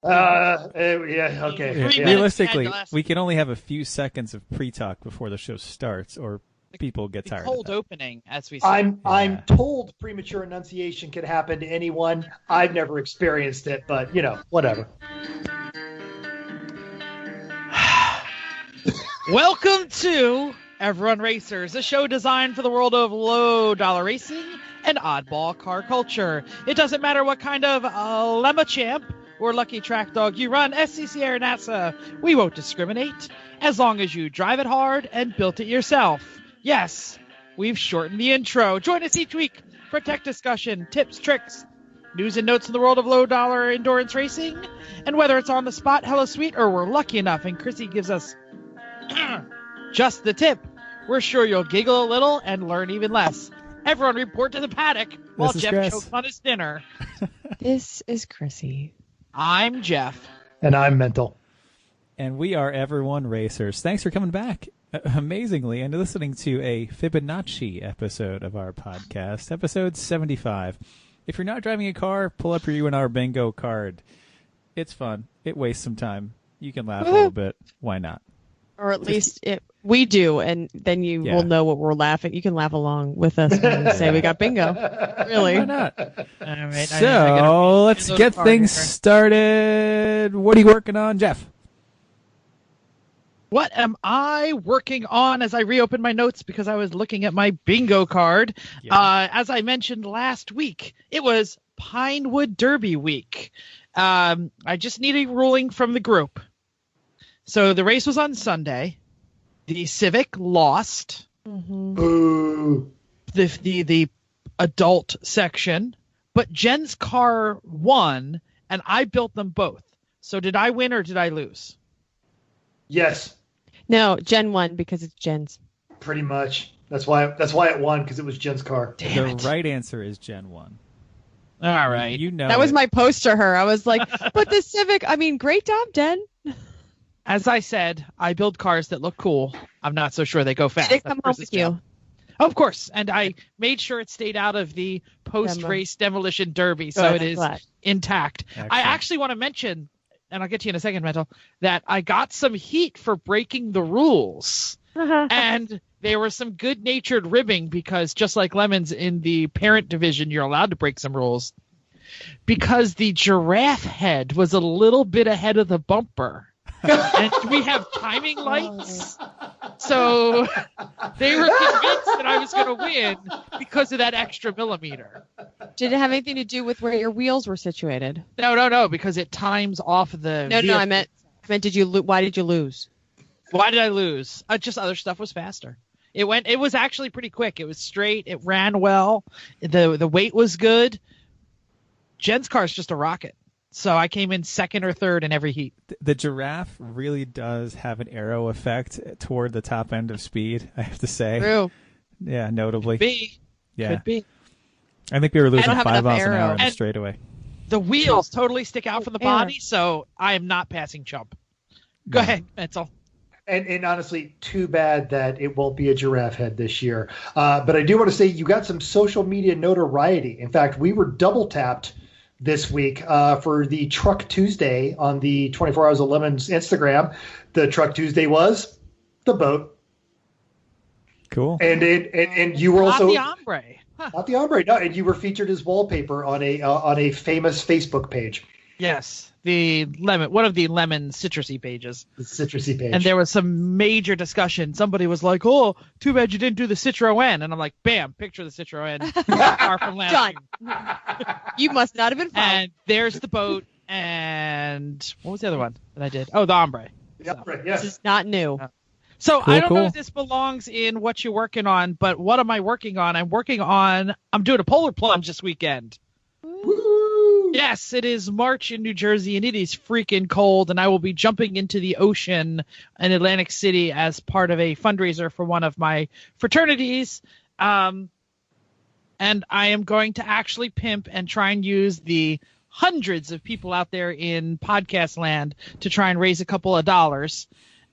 Yeah, okay. Yeah. Realistically, we can only have a few seconds of pre-talk before the show starts, or people get tired. Cold of that. opening, as we say. I'm told premature enunciation can happen to anyone. I've never experienced it, but whatever. Welcome to E1R Racers, a show designed for the world of low-dollar racing and oddball car culture. It doesn't matter what kind of lemma champ or lucky track dog you run, SCCA or NASA, we won't discriminate, as long as you drive it hard and built it yourself. Yes, we've shortened the intro. Join us each week for tech discussion, tips, tricks, news and notes in the world of low-dollar endurance racing, and whether it's on the spot, hella sweet, or we're lucky enough and Chrissy gives us just the tip, we're sure you'll giggle a little and learn even less. Everyone report to the paddock while Jeff chokes on his dinner. This is Chrissy. I'm Jeff. And I'm Mental. And we are E1R Racers. Thanks for coming back, amazingly, and listening to a Fibonacci episode of our podcast, episode 75. If you're not driving a car, pull up your E1R bingo card. It's fun. It wastes some time. You can laugh a little bit. Why not? Or at least we do, and then you will know what we're laughing. You can laugh along with us when we say we got bingo. Really? Why not? All right, so let's get things started. What are you working on, Jeff? What am I working on as I reopen my notes because I was looking at my bingo card? Yeah. As I mentioned last week, it was Pinewood Derby week. I just need a ruling from the group. So the race was on Sunday. The Civic lost. Mm-hmm. The adult section, but Jen's car won, and I built them both. So did I win or did I lose? Yes. No, Jen won because it's Jen's. Pretty much. That's why it won, because it was Jen's car. The right answer is Jen won. All right. You know that was my post to her. I was like, but the Civic, great job, Jen. As I said, I build cars that look cool. I'm not so sure they go fast. Did it come home with you? Of course. And I made sure it stayed out of the post-race demolition derby, so it is intact. Excellent. I actually want to mention, and I'll get to you in a second, Mental, that I got some heat for breaking the rules. And there was some good-natured ribbing because just like Lemons in the parent division, you're allowed to break some rules. Because the giraffe head was a little bit ahead of the bumper. And we have timing lights, so they were convinced that I was going to win because of that extra millimeter. Did it have anything to do with where your wheels were situated? No, because it times off the. No, I meant did you? Why did you lose? Why did I lose? Just other stuff was faster. It was actually pretty quick. It was straight. It ran well. The weight was good. Jen's car is just a rocket. So I came in second or third in every heat. The giraffe really does have an arrow effect toward the top end of speed, I have to say. True. Yeah, notably. Could be. I think we were losing 5 miles an hour in the straightaway. The wheels totally stick out from the body, so I am not passing chump. Go ahead, Mental. And honestly, too bad that it won't be a giraffe head this year. But I do want to say you got some social media notoriety. In fact, we were double tapped this week for the Truck Tuesday on the 24 Hours of Lemons Instagram. The Truck Tuesday was the boat. Cool. And you were also not the ombre. Huh. Not the ombre. No, and you were featured as wallpaper on a famous Facebook page. Yes, one of the lemon citrusy pages. The citrusy page. And there was some major discussion. Somebody was like, "Oh, too bad you didn't do the Citroën." And I'm like, "Bam! Picture the Citroën." Far from last Done. You must not have been found. And there's the boat. And what was the other one that I did? Oh, the ombre. The ombre. Yes. This is not new. So I don't know if this belongs in what you're working on, but what am I working on? I'm doing a polar plunge this weekend. Woo! Yes, it is March in New Jersey, and it is freaking cold, and I will be jumping into the ocean in Atlantic City as part of a fundraiser for one of my fraternities. And I am going to actually pimp and try and use the hundreds of people out there in podcast land to try and raise a couple of dollars.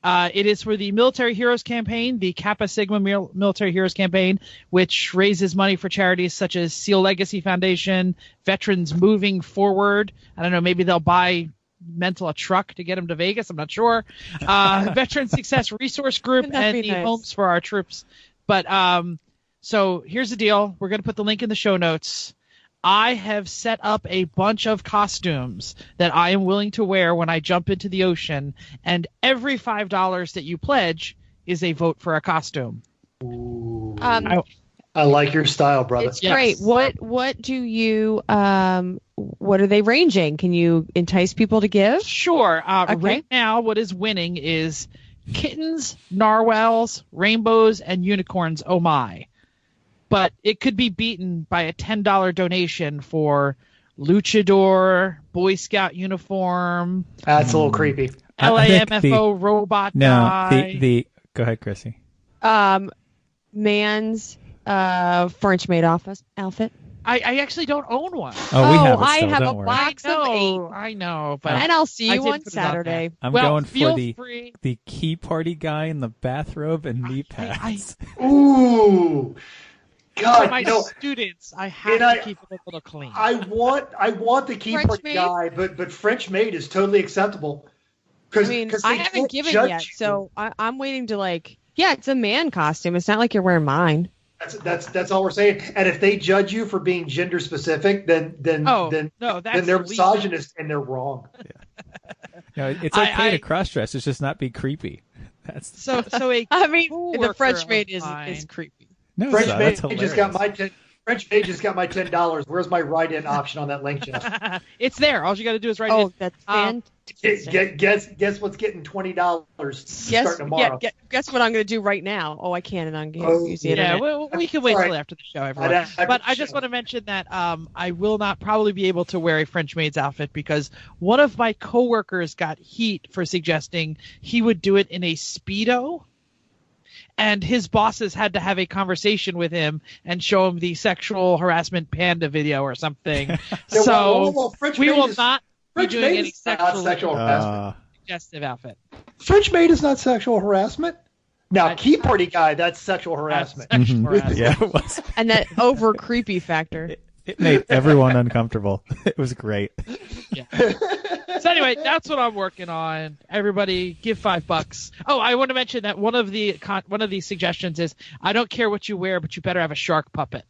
It is for the Military Heroes Campaign, the Kappa Sigma Military Heroes Campaign, which raises money for charities such as SEAL Legacy Foundation, Veterans Moving Forward. I don't know, maybe they'll buy mental a truck to get him to Vegas. I'm not sure. Veteran Success Resource Group and the homes for our troops. But so here's the deal. We're going to put the link in the show notes. I have set up a bunch of costumes that I am willing to wear when I jump into the ocean, and every $5 that you pledge is a vote for a costume. Ooh. I like your style, brother. It's great. What do you what are they ranging? Can you entice people to give? Sure. Right now, what is winning is kittens, narwhals, rainbows, and unicorns. Oh my! But it could be beaten by a $10 donation for luchador, Boy Scout uniform. That's a little creepy. LAMFO robot guy. Go ahead, Chrissy. Man's French maid outfit. I actually don't own one. Oh, we have it I still, have don't a worry. box of 8. I know, but And I'll see you on Saturday. I'm going for the key party guy in the bathrobe and knee pads. Ooh. God, for my students, I have to keep it a little clean. I want the key party guy, but French maid is totally acceptable. I haven't given yet, so I'm waiting to it's a man costume. It's not like you're wearing mine. That's all we're saying. And if they judge you for being gender specific, then they're misogynist and they're wrong. Yeah. No, it's okay to cross dress. It's just not be creepy. That's so. The French maid is creepy. No, French maid just got my $10. Where's my write-in option on that link, Jeff? It's there. All you got to do is write in. Oh, that's fantastic. Guess what's getting $20 starting tomorrow? Guess what I'm going to do right now? Oh, I can, and I'm going to use the internet. Yeah, well, we can wait till after the show, everyone. But I just want to mention that I will not probably be able to wear a French maid's outfit because one of my coworkers got heat for suggesting he would do it in a Speedo. And his bosses had to have a conversation with him and show him the sexual harassment panda video or something. So we will not be doing any sexual harassment suggestive outfit. French maid is not sexual harassment. Now, key party guy, that's sexual harassment. Sexual harassment. Yeah, it was. And that over creepy factor. It made everyone uncomfortable. It was great. Yeah. So anyway, that's what I'm working on. Everybody, give $5. Oh, I want to mention that one of the suggestions is I don't care what you wear, but you better have a shark puppet.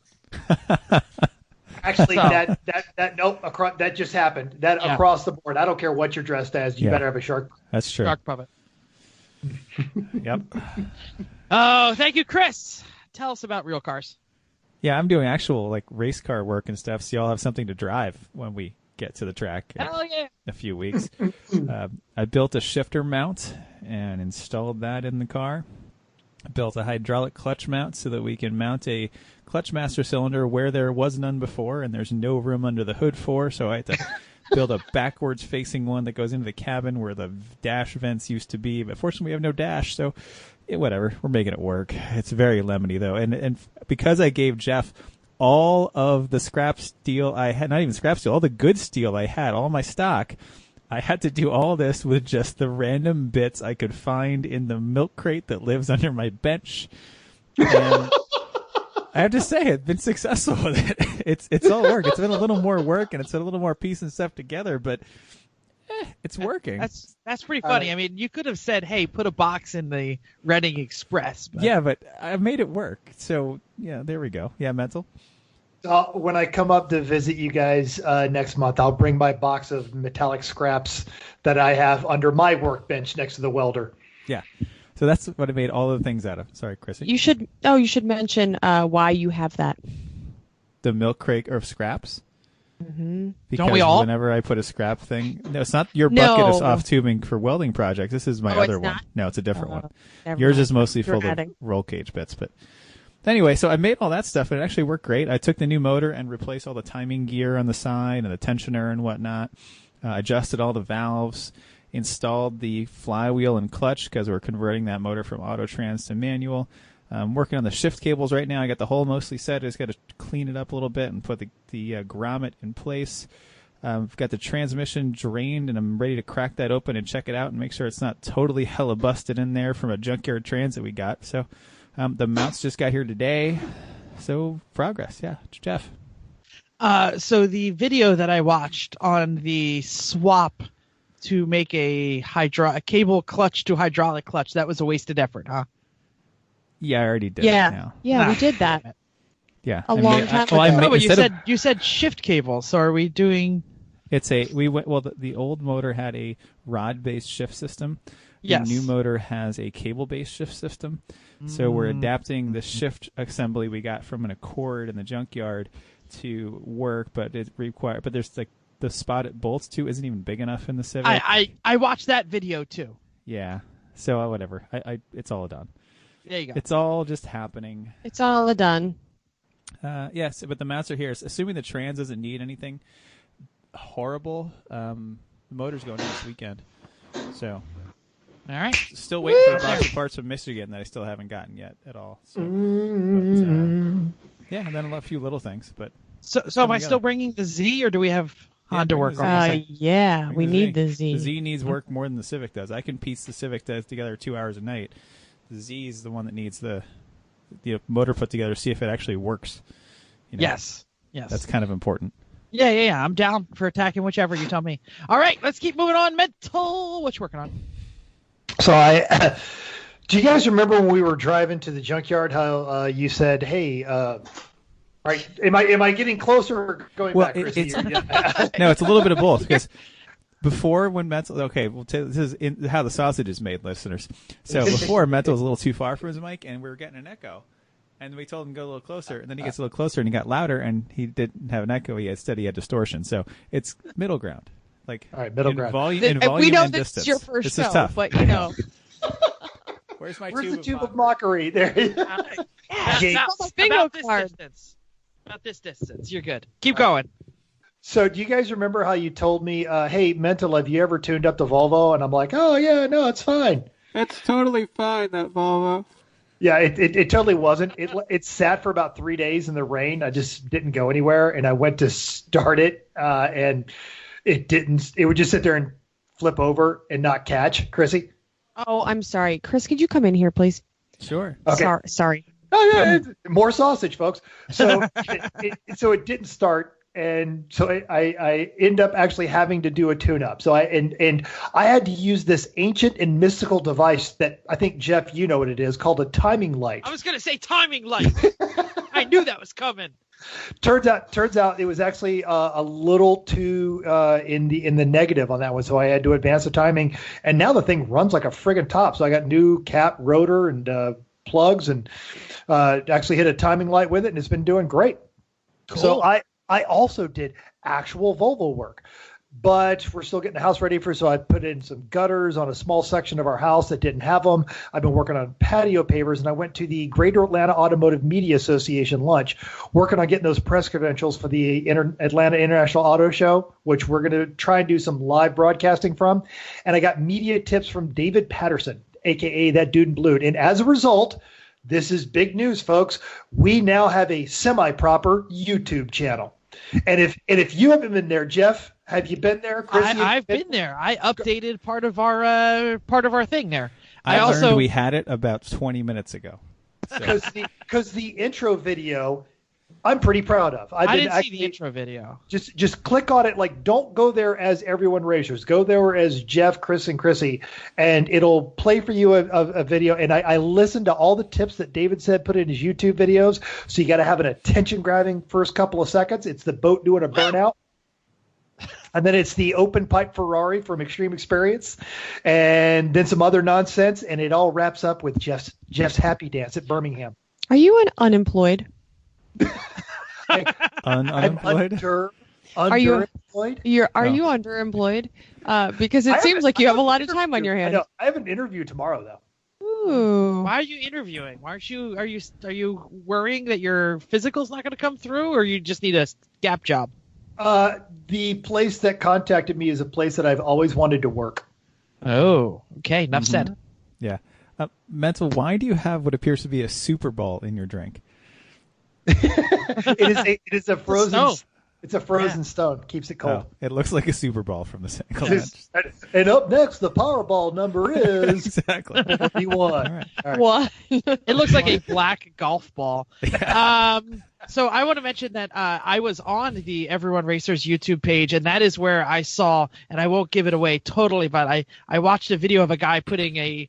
Actually, that just happened. Across the board. I don't care what you're dressed as. You better have a shark. That's true. Shark puppet. Yep. Oh, thank you, Chris. Tell us about real cars. Yeah, I'm doing actual race car work and stuff, so y'all have something to drive when we get to the track in a few weeks. I built a shifter mount and installed that in the car. I built a hydraulic clutch mount so that we can mount a clutch master cylinder where there was none before and there's no room under the hood for, so I had to build a backwards facing one that goes into the cabin where the dash vents used to be, but fortunately we have no dash, so whatever, we're making it work. It's very lemony though, and because I gave Jeff all of the scrap steel I had, not even scrap steel, all the good steel I had, all my stock, I had to do all this with just the random bits I could find in the milk crate that lives under my bench. And I have to say, I've been successful with it. It's all work. It's been a little more work, and it's been a little more piecing stuff together, but it's working. That's pretty funny. I mean, you could have said, hey, put a box in the Reading Express. But... Yeah, but I made it work. So, yeah, there we go. Yeah, Mental? When I come up to visit you guys next month, I'll bring my box of metallic scraps that I have under my workbench next to the welder. Yeah. So that's what I made all of the things out of. Sorry, Chrissy. You should mention why you have that. The milk crate of scraps? Mm-hmm. Because don't we all? Whenever I put a scrap thing, no, it's not your bucket of soft tubing for welding projects. This is my other one. No, it's a different one. Yours is mostly full of roll cage bits. But anyway, so I made all that stuff, and it actually worked great. I took the new motor and replaced all the timing gear on the side and the tensioner and whatnot. Adjusted all the valves, installed the flywheel and clutch because we're converting that motor from auto trans to manual. I'm working on the shift cables right now. I got the hole mostly set. I just got to clean it up a little bit and put the grommet in place. I've got the transmission drained, and I'm ready to crack that open and check it out and make sure it's not totally hella busted in there from a junkyard trans that we got. So the mounts just got here today. So progress. Yeah, Jeff. So the video that I watched on the swap to make a cable clutch to hydraulic clutch. That was a wasted effort, huh? Yeah, I already did. Yeah, it now. yeah, we did that. Yeah, A long time ago. No, but you said shift cable. So are we doing? The old motor had a rod-based shift system. Yes. The new motor has a cable-based shift system. So we're adapting the shift assembly we got from an Accord in the junkyard to work, but there's like the spotted bolts too isn't even big enough in the Civic. I watched that video too. Yeah. So whatever. It's all done. There you go. It's all just happening. It's all done. Yes, but the mounts are here. Assuming the trans doesn't need anything horrible, the motor's going in this weekend. So, all right. Still waiting for the box of parts from Michigan that I still haven't gotten yet at all. So, yeah, and then a few little things. But so am I still bringing the Z, or do we have Honda work on? Yeah, we need the Z. The Z needs work more than the Civic does. I can piece the Civic together 2 hours a night. The Z is the one that needs the motor put together to see if it actually works. Yes. That's kind of important. Yeah. I'm down for attacking whichever you tell me. All right, let's keep moving on. Mental, what you working on? So do you guys remember when we were driving to the junkyard how you said, "Hey, right? Am I getting closer or going back, Chrissy?" No, it's a little bit of both because. Before, when Mental, this is how the sausage is made, listeners. So before, Mental was a little too far from his mic, and we were getting an echo. And we told him to go a little closer, and then he gets a little closer, and he got louder, and he didn't have an echo. Instead, he had distortion. So it's middle ground. Like, all right, middle ground. Volume we know and this distance. is your first this show, is tough. but Where's the tube of mockery? There. About this distance. You're good. Keep going. So do you guys remember how you told me, hey, Mental, have you ever tuned up the Volvo? And I'm like, oh, yeah, no, it's fine. It's totally fine, that Volvo. Yeah, it totally wasn't. It sat for about 3 days in the rain. I just didn't go anywhere. And I went to start it, and it didn't. It would just sit there and flip over and not catch. Chrissy? Oh, I'm sorry. Chris, could you come in here, please? Sure. Okay. Sorry. Oh, yeah, more sausage, folks. So, it didn't start. And so I end up actually having to do a tune-up. So I had to use this ancient and mystical device that I think, Jeff, you know what it is, called a timing light. I was going to say timing light. I knew that was coming. Turns out it was actually a little too in the negative on that one. So I had to advance the timing, and now the thing runs like a friggin' top. So I got new cap, rotor, and plugs, and actually hit a timing light with it, and it's been doing great. Cool. So I also did actual Volvo work, but we're still getting the house ready so I put in some gutters on a small section of our house that didn't have them. I've been working on patio pavers, and I went to the Greater Atlanta Automotive Media Association lunch, working on getting those press credentials for the Atlanta International Auto Show, which we're going to try and do some live broadcasting from. And I got media tips from David Patterson, a.k.a. that dude in blue. And as a result, this is big news, folks. We now have a semi-proper YouTube channel. And if you haven't been there, Jeff, have you been there? Chrissy, I've been there. I updated part of our thing there. I also learned we had it about 20 minutes ago. Because the intro video, I'm pretty proud of. I didn't see the intro video. Just click on it. Like, don't go there as Everyone Racers. Go there as Jeff, Chris, and Chrissy, and it'll play for you a video. And I listened to all the tips that David said put in his YouTube videos. So you got to have an attention-grabbing first couple of seconds. It's the boat doing a burnout. And then it's the open pipe Ferrari from Extreme Experience, and then some other nonsense. And it all wraps up with Jeff's happy dance at Birmingham. Are you unemployed? Unemployed? Are you underemployed? Are you underemployed? Because it seems like you have a lot of time on your hands. I have an interview tomorrow, though. Ooh. Why are you interviewing? Why aren't you? Are you worrying that your physical's not going to come through, or you just need a gap job? The place that contacted me is a place that I've always wanted to work. Oh, okay. Enough said. Yeah. Mental, why do you have what appears to be a Super Bowl in your drink? It is a frozen. It's a frozen stone. Keeps it cold. Oh, it looks like a Super Bowl from this angle. And up next, the Powerball number is exactly 41. Right. What? It looks like a black golf ball. So I want to mention that I was on the Everyone Racers YouTube page, and that is where I saw, and I won't give it away totally, but I watched a video of a guy putting a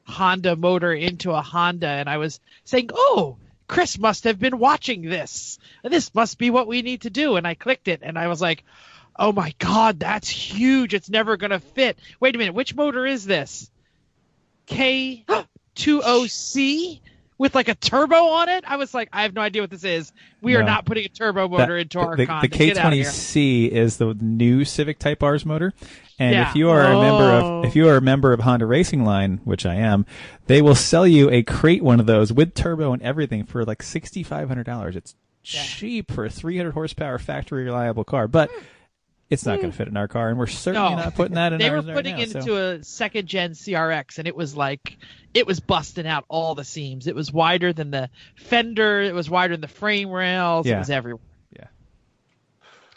Honda motor into a Honda, and I was saying, oh, Chris must have been watching this. This must be what we need to do. And I clicked it, and I was like, oh, my God, that's huge. It's never going to fit. Wait a minute. Which motor is this? K20C with like a turbo on it? I was like, I have no idea what this is. We are not putting a turbo motor into our Honda. The K20C is the new Civic Type R's motor. And if you are a member of Honda Racing Line, which I am, they will sell you a crate one of those with turbo and everything for like $6,500. It's cheap for a 300 horsepower factory reliable car, but it's not going to fit in our car, and we're certainly not putting that in ours. They were putting it into a second gen CRX, and it was busting out all the seams. It was wider than the fender. It was wider than the frame rails. It was everywhere. Yeah.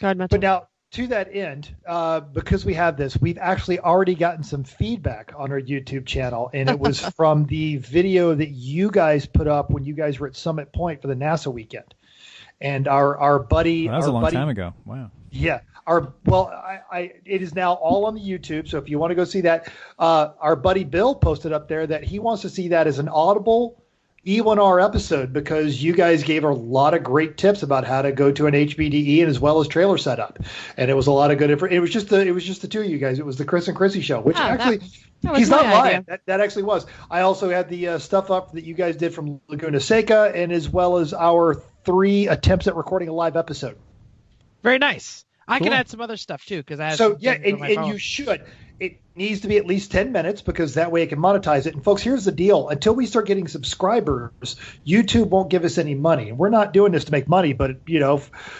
But now, to that end, because we have this, we've actually already gotten some feedback on our YouTube channel, and it was from the video that you guys put up when you guys were at Summit Point for the NASA weekend. And our buddy... Well, that was a long time ago. Wow. Yeah. It is now all on the YouTube, so if you want to go see that, our buddy Bill posted up there that he wants to see that as an audible E1R episode because you guys gave a lot of great tips about how to go to an HBDE and as well as trailer setup, and it was a lot of good information. It was just the two of you guys. It was the Chris and Chrissy show, which actually he's not lying. That actually was. I also had the stuff up that you guys did from Laguna Seca, and as well as our 3 attempts at recording a live episode. Very nice. I can add some other stuff too because I have and you should. It needs to be at least 10 minutes because that way it can monetize it. And folks, here's the deal: until we start getting subscribers, YouTube won't give us any money. We're not doing this to make money, but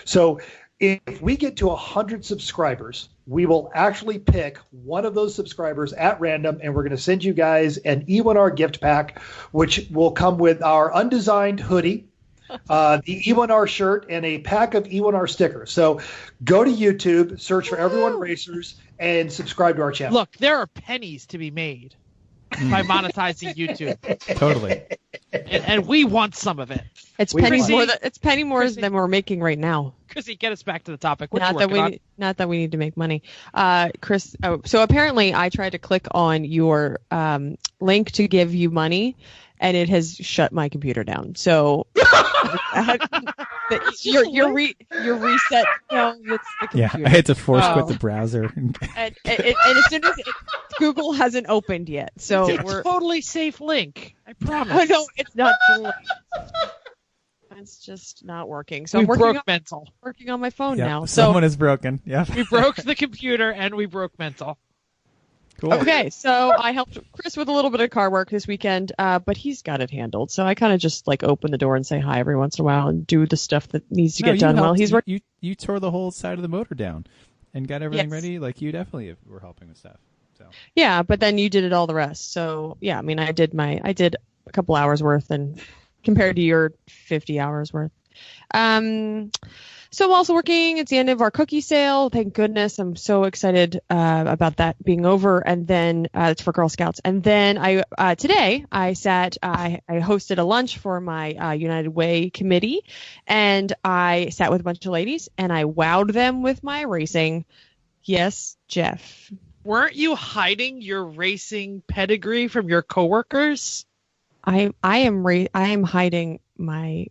so if we get to 100 subscribers, we will actually pick one of those subscribers at random, and we're going to send you guys an E1R gift pack, which will come with our undesigned hoodie, the E1R shirt, and a pack of E1R stickers. So go to YouTube, search for Everyone Racers, and subscribe to our channel. Look, there are pennies to be made by monetizing YouTube. Totally. And we want some some of it. It's penny more than we're making right now. Chrissy, get us back to the topic. Not that we need to make money. Chris, so apparently I tried to click on your link to give you money, and it has shut my computer down. So your reset. No, it's the computer. Yeah, I had to force quit the browser. and as soon as Google hasn't opened yet, so it's a totally safe link. I promise. Oh no, it's not. It's just not working. So I'm working on my phone now. So someone is broken. Yeah. We broke the computer and we broke mental. Cool. Okay, so I helped Chris with a little bit of car work this weekend, but he's got it handled. So I kind of just open the door and say hi every once in a while and do the stuff that needs to get done while he's working. You tore the whole side of the motor down and got everything ready. Like you definitely were helping with stuff. So yeah, but then you did all the rest. So yeah, I mean, I did a couple hours worth, and compared to your 50 hours worth. So I'm also working. It's the end of our cookie sale. Thank goodness. I'm so excited about that being over. And then it's for Girl Scouts. And then today I hosted a lunch for my United Way committee, and I sat with a bunch of ladies and I wowed them with my racing. Yes, Jeff. Weren't you hiding your racing pedigree from your coworkers? I am hiding my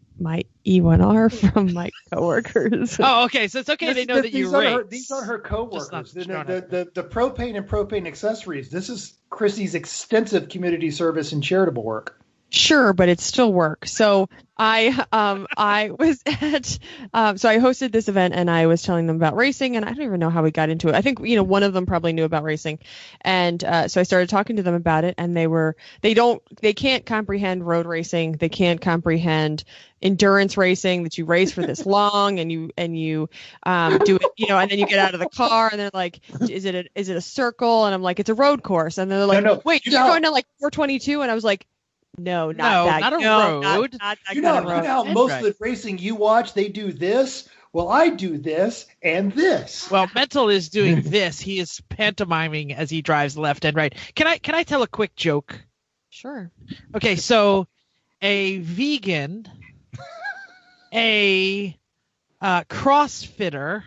E1R from my coworkers. Oh, okay. So it's okay. They know that you race. These are her coworkers. The propane and propane accessories. This is Chrissy's extensive community service and charitable work. Sure, but it's still work. So I was at so I hosted this event and I was telling them about racing, and I don't even know how we got into it. I think one of them probably knew about racing, and so I started talking to them about it, and they can't comprehend road racing. They can't comprehend endurance racing, that you race for this long and you do it, and then you get out of the car and they're like, is it a circle? And I'm like, it's a road course. And they're like, no, wait, you're going down 422? And I was like, not a road. You know how most of the racing you watch, they do this well, I do this and this. Well, Mental is doing this. He is pantomiming as he drives left and right. Can I tell a quick joke? Sure. Okay, so a vegan, a CrossFitter,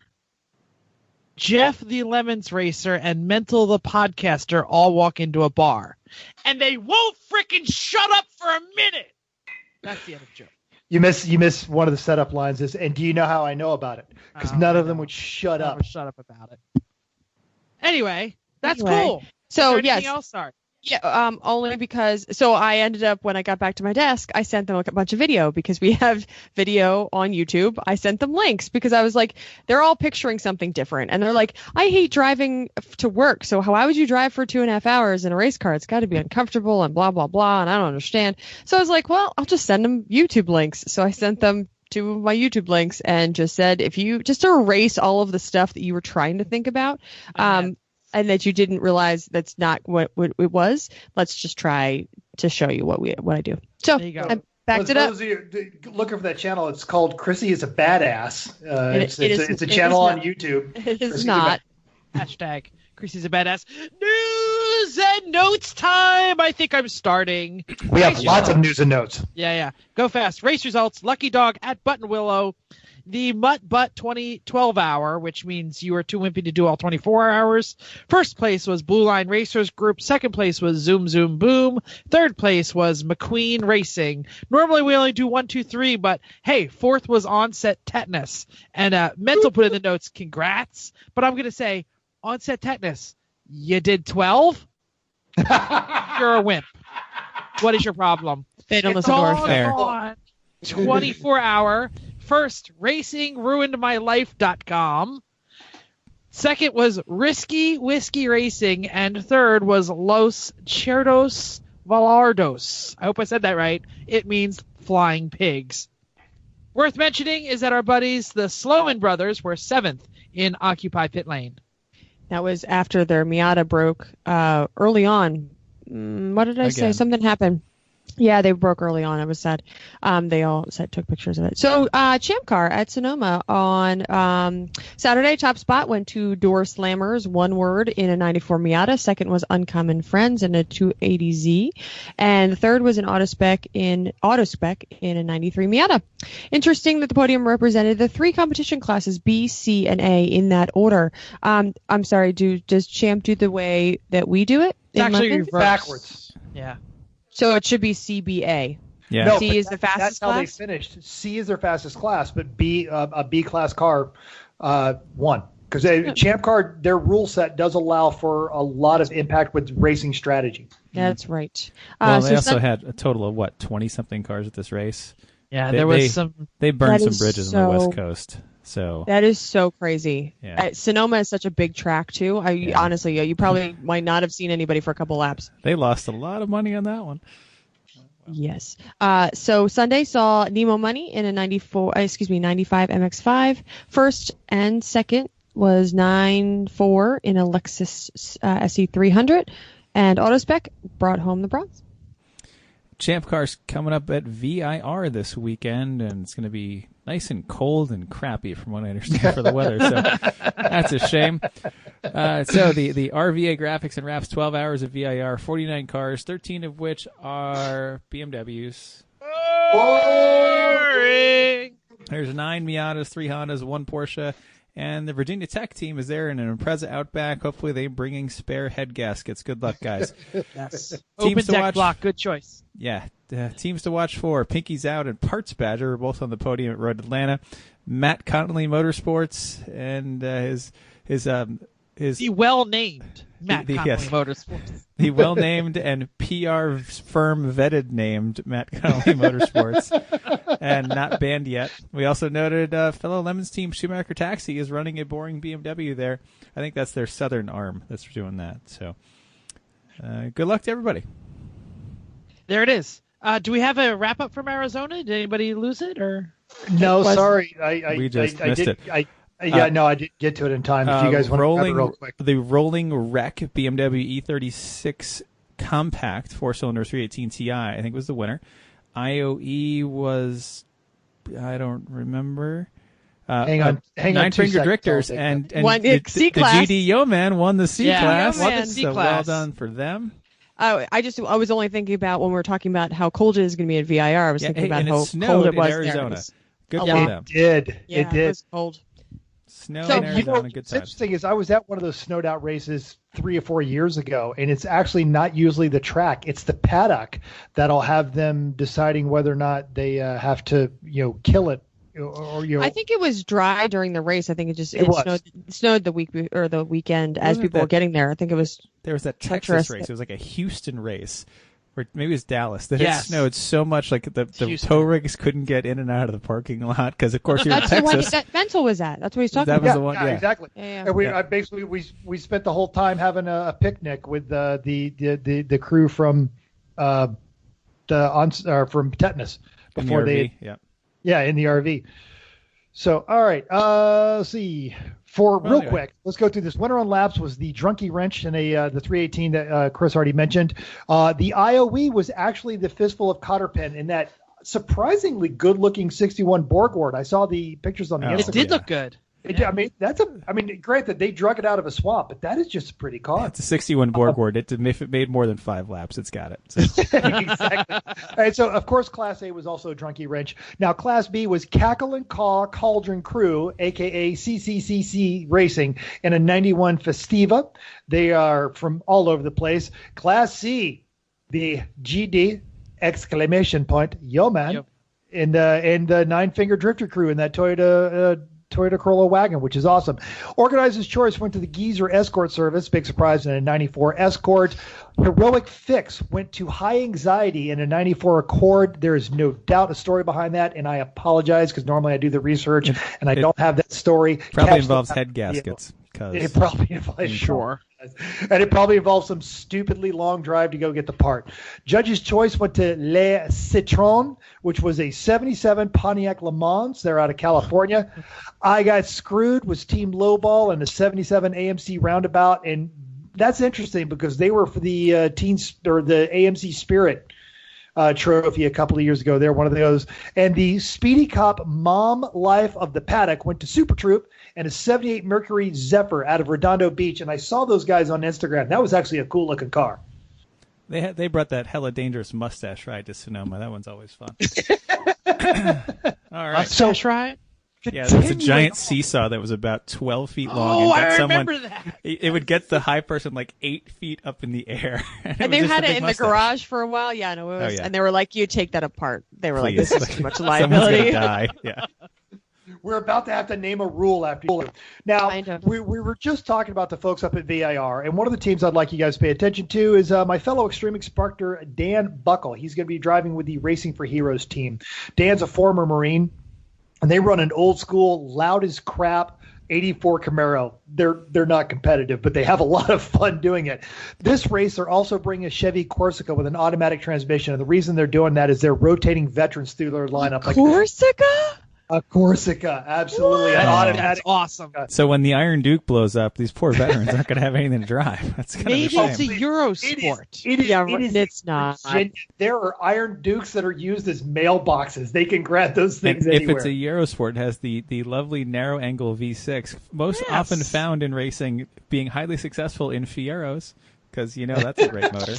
Jeff the Lemons Racer, and Mental the Podcaster all walk into a bar. And they won't freaking shut up for a minute. That's the end of the joke. You miss one of the setup lines is, and do you know how I know about it? Because none of them would shut up. Shut up about it. Anyway, that's Anyway, cool. So, Is there anything yes. else, Sarge? Yeah, only because, so I ended up, when I got back to my desk, I sent them a bunch of video because we have video on YouTube. I sent them links because I was like, they're all picturing something different. And they're like, I hate driving to work. So why would you drive for 2.5 hours in a race car? It's got to be uncomfortable and blah, blah, blah. And I don't understand. So I was like, well, I'll just send them YouTube links. So I sent them to my YouTube links and just said, if you just erase all of the stuff that you were trying to think about, and that you didn't realize that's not what it was. Let's just try to show you what I do. So There you go. I backed it up. Those of you looking for that channel, it's called Chrissy is a Badass. It's a it channel is on not. YouTube. It Chrissy's is a not. Hashtag Chrissy's a badass. News and notes time. I think I'm starting. We have Race lots of results. news and notes. Yeah. Go fast. Race results. Lucky Dog at Button Willow. The Mutt Butt 2012 hour, which means you were too wimpy to do all 24 hours. First place was Blue Line Racers Group. Second place was Zoom Zoom Boom. Third place was McQueen Racing. Normally we only do 1, 2, 3, but hey, fourth was Onset Tetanus. And Mental put in the notes, congrats. But I'm going to say, Onset Tetanus, you did 12? You're a wimp. What is your problem? They don't It's listen to our all show. fair. On 24-hour. First, racingruinedmylife.com. Second was Risky Whiskey Racing. And third was Los Cerdos Valardos. I hope I said that right. It means flying pigs. Worth mentioning is that our buddies, the Sloan brothers, were 7th in Occupy Pit Lane. That was after their Miata broke early on. What did I say? Again. Something happened. Yeah, they broke early on. It was sad. They all took pictures of it. So, Champ Car at Sonoma on Saturday, top spot went to Door Slammers, one word, in a 94 Miata. Second was Uncommon Friends in a 280Z. And the third was an Autospec in a 93 Miata. Interesting that the podium represented the 3 competition classes, B, C, and A, in that order. I'm sorry, does Champ do the way that we do it? It's actually London? reversed. Backwards. Yeah. So it should be CBA. Yeah. No, C but is the fastest That's how they class? finished. C is their fastest class, but B, a B class car, won. Because Champ Car, their rule set does allow for a lot of impact with racing strategy. That's right. Well, so they also Sun- had a total of, 20-something cars at this race? Yeah, They- there was they- some. They burned That some is bridges on the so- West Coast. So That is so crazy. Yeah. Sonoma is such a big track too. Honestly, you probably might not have seen anybody for a couple laps. they lost a lot of money on that one. Yes. So Sunday saw Nemo Money in a 95 MX-5. First and second was 9-4 in a Lexus SE300, and Autospec brought home the bronze. Champ Car's coming up at VIR this weekend, and it's going to be nice and cold and crappy from what I understand for the weather. So that's a shame. So the RVA Graphics and Wraps 12 hours of VIR, 49 cars, 13 of which are BMWs. Boring. There's 9 Miatas, 3 Hondas, 1 Porsche, and the Virginia Tech team is there in an Impreza Outback. Hopefully they're bringing spare head gaskets. Good luck, guys. Yes. Teams Open to deck watch. block. Good choice. Yeah, teams to watch for Pinky's Out and Parts Badger are both on the podium at Road Atlanta. Matt Connolly Motorsports and his The well-named Matt The- Conley yes. Motorsports. the well-named and PR firm vetted named Matt Connolly Motorsports, and not banned yet. We also noted fellow Lemons team Schumacher Taxi is running a boring BMW there. I think that's their southern arm that's doing that. So good luck to everybody. There it is. Do we have a wrap-up from Arizona? Did anybody lose it? Or No, sorry. I We just I missed did, it. I didn't get to it in time. If you guys want to cover it real quick. The rolling wreck BMW E36 compact 4-cylinder 318 Ti, I think, was the winner. IOE was, I don't remember. Hang on 2 Nine-fingered seconds, Richters, I'll take and One- the C-class. GD Yeoman won the C Yeah, class. won the C So class. well done for them. I was only thinking about when we were talking about how cold it is going to be at VIR. I was thinking about and how it snowed cold it in was Arizona. there. It Good a for lot. them. It It did. was cold. Snow So, in Arizona, good what's times. interesting is I was at one of those snowed out races 3 or 4 years ago, and it's actually not usually the track; it's the paddock that'll have them deciding whether or not they have to, kill it, or I think it was dry during the race. I think it was. snowed the the weekend as Wasn't people that- were getting there. I think it was. There was that Texas treacherous. race. It was like a Houston race, or maybe it was Dallas. That Yes. it snowed so much, like the Houston. tow rigs couldn't get in and out of the parking lot because, of course, you're in That's the one Texas. that Mental was at. That's what he's talking That was about. the one. yeah, Yeah. exactly. Yeah. And Yeah. basically we spent the whole time having a picnic with the crew from from Tetanus In the before RV. Yeah. in the RV. So, all right, let's see. Real quick, let's go through this. Winner on laps was the Drunky Wrench in the 318 that Chris already mentioned. The IOE was actually the Fistful of Cotter Pen in that surprisingly good-looking 61 Borgward. I saw the pictures on the Oh. Instagram. It did look good. Granted, they drug it out of a swamp, but that is just a pretty car. It's a 61 Borgward. If it made more than 5 laps, it's got it. So. Exactly. All right, so of course Class A was also Drunky Wrench. Now Class B was Cackle and Caw Cauldron Crew, aka CCCC Racing, in a 91 Festiva. They are from all over the place. Class C, the GD exclamation point, yo man, Yep. and the Nine Finger Drifter Crew in that Toyota Corolla wagon, which is awesome. Organizer's Choice went to the Geezer Escort Service, big surprise, in a 94 Escort. Heroic Fix went to High Anxiety in a 94 Accord. There is no doubt a story behind that, and I apologize because normally I do the research and I don't have that story. Probably Catch involves the- head gaskets. It probably involves Sure. and it probably involves some stupidly long drive to go get the part. Judge's Choice went to Le Citron, which was a 77 Pontiac Le Mans. They're out of California. I Got Screwed was Team Lowball and the 77 AMC Roundabout, and that's interesting because they were for the the AMC Spirit trophy a couple of years ago. They're one of those. And the Speedy Cop Mom Life of the Paddock went to Super Troop and a 78 Mercury Zephyr out of Redondo Beach. And I saw those guys on Instagram. That was actually a cool looking car. They brought that hella dangerous mustache ride to Sonoma. That one's always fun. All right. So That's right. Yeah, there was a continuing giant on. seesaw that was about 12 feet long. Oh, and got I someone, remember that. It would get the high person like 8 feet up in the air. And was they just had a it big in mustache. the garage for a while. Yeah, no, it was, yeah. and they were like, "You take that apart." They were like, Please. "This is too much Someone's liability." gonna die. Yeah. We're about to have to name a rule after you. Now, Kind of. we were just talking about the folks up at VIR, and one of the teams I'd like you guys to pay attention to is my fellow Extreme instructor, Dan Buckle. He's going to be driving with the Racing for Heroes team. Dan's a former Marine, and they run an old school, loud as crap 84 Camaro. They're not competitive, but they have a lot of fun doing it. This race, they're also bringing a Chevy Corsica with an automatic transmission, and the reason they're doing that is they're rotating veterans through their lineup. Corsica? A Corsica, absolutely. An That's automatic. awesome. So when the Iron Duke blows up, these poor veterans aren't going to have anything to drive. That's kind Maybe of a it's a shame. Euro It sport. is, Yeah, it is it's not. Virginia. There are Iron Dukes that are used as mailboxes. They can grab those things And if anywhere. it's a Eurosport, it has the lovely narrow angle V6, most Yes. often found in racing, being highly successful in Fieros, because that's a great motor.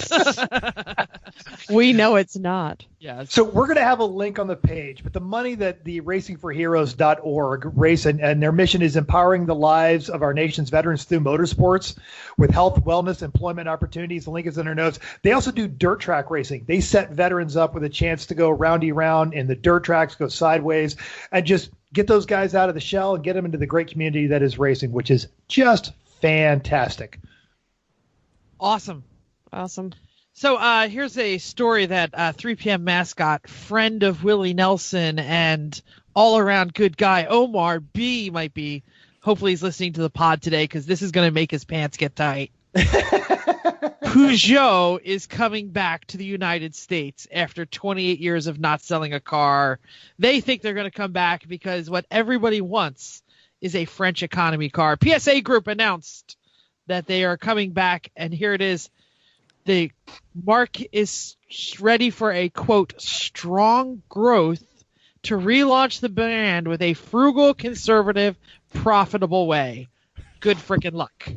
We know it's not. Yeah. So we're going to have a link on the page, but the money that the racingforheroes.org race and their mission is empowering the lives of our nation's veterans through motorsports with health, wellness, employment opportunities. The link is in their notes. They also do dirt track racing. They set veterans up with a chance to go roundy round in the dirt tracks, go sideways, and just get those guys out of the shell and get them into the great community that is racing, which is just fantastic. Awesome. Awesome. So here's a story that 3 p.m. mascot, friend of Willie Nelson and all-around good guy Omar B might be. Hopefully he's listening to the pod today because this is going to make his pants get tight. Peugeot is coming back to the United States after 28 years of not selling a car. They think they're going to come back because what everybody wants is a French economy car. PSA Group announced that they are coming back, and here it is. The mark is ready for a, quote, strong growth to relaunch the brand with a frugal, conservative, profitable way. Good freaking luck.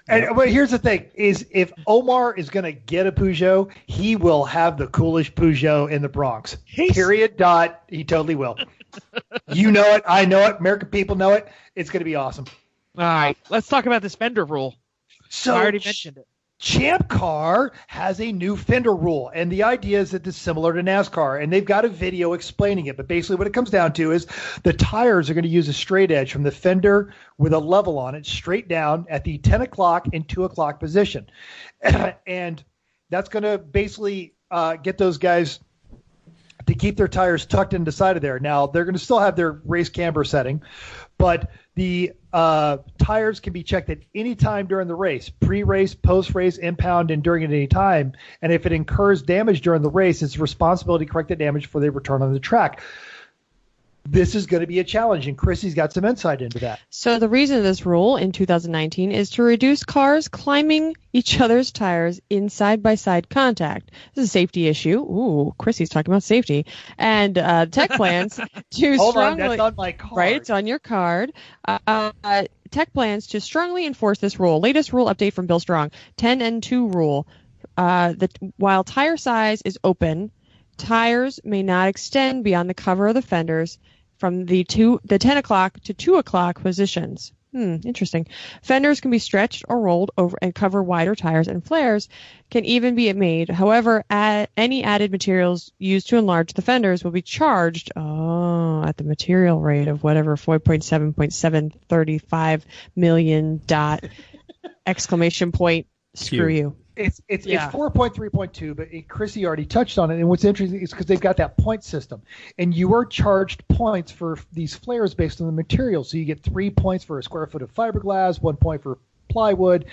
And but here's the thing: is if Omar is going to get a Peugeot, he will have the coolest Peugeot in the Bronx. Period. Dot. He totally will. You know it. I know it. American people know it. It's going to be awesome. All right, let's talk about this fender rule. So I already mentioned it. Champ Car has a new fender rule, and the idea is that it's similar to NASCAR, and they've got a video explaining it. But basically what it comes down to is the tires are going to use a straight edge from the fender with a level on it straight down at the 10 o'clock and 2 o'clock position. And that's going to basically get those guys to keep their tires tucked in the side of there. Now, they're going to still have their race camber setting, but the tires can be checked at any time during the race, pre-race, post-race, impound, and during at any time. And if it incurs damage during the race, it's responsibility to correct the damage before they return on the track. This is going to be a challenge, and Chrissy's got some insight into that. So the reason of this rule in 2019 is to reduce cars climbing each other's tires in side-by-side contact. This is a safety issue. Ooh, Chrissy's talking about safety. And tech plans to Hold strongly... on, that's on my card. Right, it's on your card. Tech plans to strongly enforce this rule. Latest rule update from Bill Strong. 10N2 rule. While tire size is open, tires may not extend beyond the cover of the fenders from the 10 o'clock to 2 o'clock positions. Interesting. Fenders can be stretched or rolled over and cover wider tires, and flares can even be made. However, any added materials used to enlarge the fenders will be charged at the material rate of whatever 4.7.735 million dot exclamation point. Screw you. It's 4.3.2, but Chrissy already touched on it. And what's interesting is because they've got that point system, and you are charged points for these flares based on the material. So you get 3 points for a square foot of fiberglass, 1 point for plywood,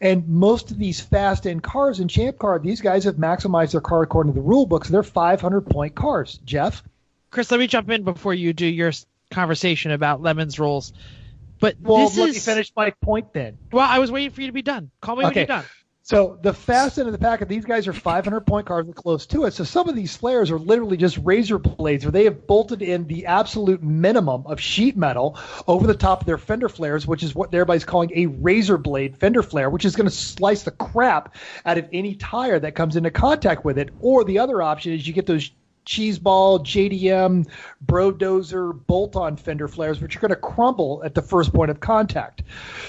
and most of these fast-end cars in Champ Car, these guys have maximized their car according to the rule books. They're 500-point cars. Jeff, Chris, let me jump in before you do your conversation about Lemon's rules. But let me finish my point then. Well, I was waiting for you to be done. Call me when you're done. So the fast end of the pack of these guys are 500-point cars and close to it. So some of these flares are literally just razor blades where they have bolted in the absolute minimum of sheet metal over the top of their fender flares, which is what everybody's calling a razor blade fender flare, which is going to slice the crap out of any tire that comes into contact with it. Or the other option is you get those cheeseball, JDM, Brodozer, bolt-on fender flares, which are going to crumble at the first point of contact.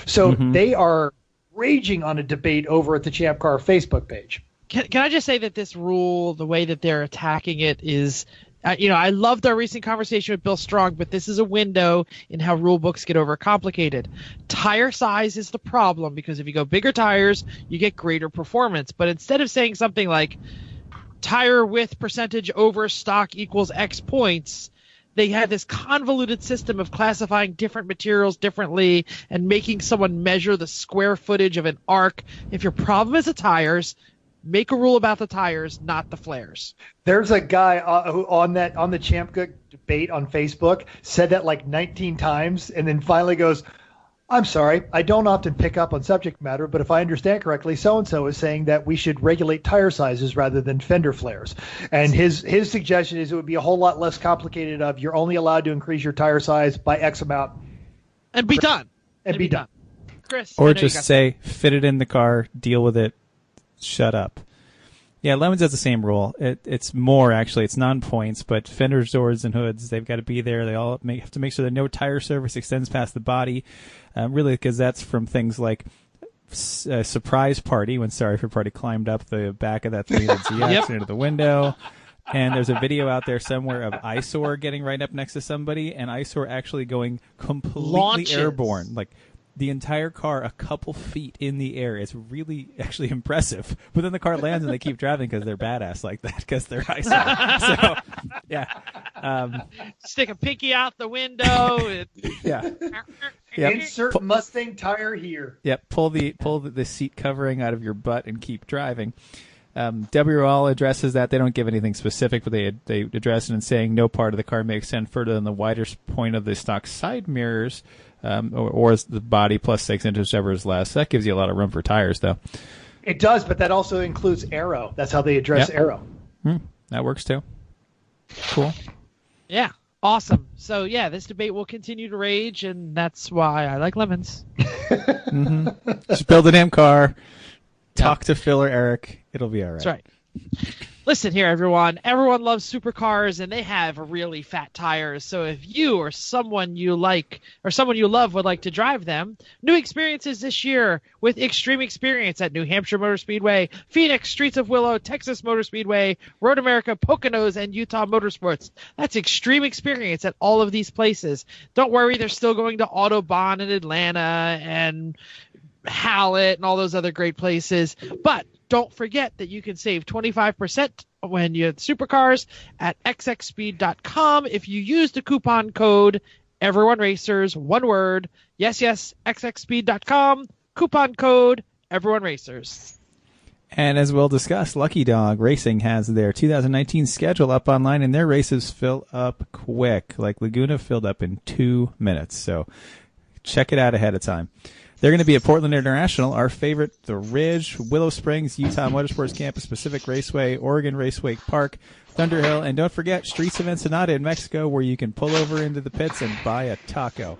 So they are raging on a debate over at the Champ Car Facebook page. Can I just say that this rule, the way that they're attacking it is, I loved our recent conversation with Bill Strong, but this is a window in how rule books get overcomplicated. Tire size is the problem, because if you go bigger tires, you get greater performance. But instead of saying something like tire width percentage over stock equals X points, they had this convoluted system of classifying different materials differently and making someone measure the square footage of an arc. If your problem is the tires, make a rule about the tires, not the flares. There's a guy who on the Champ Car debate on Facebook said that like 19 times and then finally goes, I'm sorry, I don't often pick up on subject matter, but if I understand correctly, so-and-so is saying that we should regulate tire sizes rather than fender flares. And his suggestion is it would be a whole lot less complicated of you're only allowed to increase your tire size by X amount. And be done. And be done. Chris. Or just say, fit it in the car, deal with it, shut up. Yeah, Lemons has the same rule. It's more, actually. It's non-points, but fenders, doors, and hoods, they've got to be there. They all have to make sure that no tire surface extends past the body, really, because that's from things like a surprise party, when Sorry for Party climbed up the back of that 300ZX into the window. And there's a video out there somewhere of Eyesore getting right up next to somebody, and Eyesore actually going completely airborne. Like, the entire car a couple feet in the air. It's really actually impressive. But then the car lands and they keep driving because they're badass like that, because they're Eyesore. So, yeah. Stick a pinky out the window. Yeah. Insert Mustang tire here. Yep. Pull the seat covering out of your butt and keep driving. WL addresses that. They don't give anything specific, but they address it in saying no part of the car may extend further than the wider point of the stock side mirrors, or the body plus 6 inches, whichever is less. That gives you a lot of room for tires, though. It does, but that also includes aero. That's how they address aero. That works, too. Cool. Yeah. Awesome. So, yeah, this debate will continue to rage, and that's why I like lemons. Just build a damn car. Talk to Phil or Eric. It'll be all right. That's right. Listen here, everyone. Everyone loves supercars, and they have really fat tires. So if you or someone you like or someone you love would like to drive them, new experiences this year with Extreme Experience at New Hampshire Motor Speedway, Phoenix, Streets of Willow, Texas Motor Speedway, Road America, Poconos, and Utah Motorsports. That's Extreme Experience at all of these places. Don't worry, they're still going to Autobahn in Atlanta and Hallett and all those other great places. But don't forget that you can save 25% when you have supercars at xxspeed.com if you use the coupon code EveryoneRacers, one word. Yes, xxspeed.com, coupon code EveryoneRacers. And as we'll discuss, Lucky Dog Racing has their 2019 schedule up online, and their races fill up quick. Like Laguna filled up in 2 minutes. So check it out ahead of time. They're going to be at Portland International, our favorite, the Ridge, Willow Springs, Utah Motorsports Campus, Pacific Raceway, Oregon Raceway Park, Thunderhill, and don't forget Streets of Ensenada in Mexico, where you can pull over into the pits and buy a taco.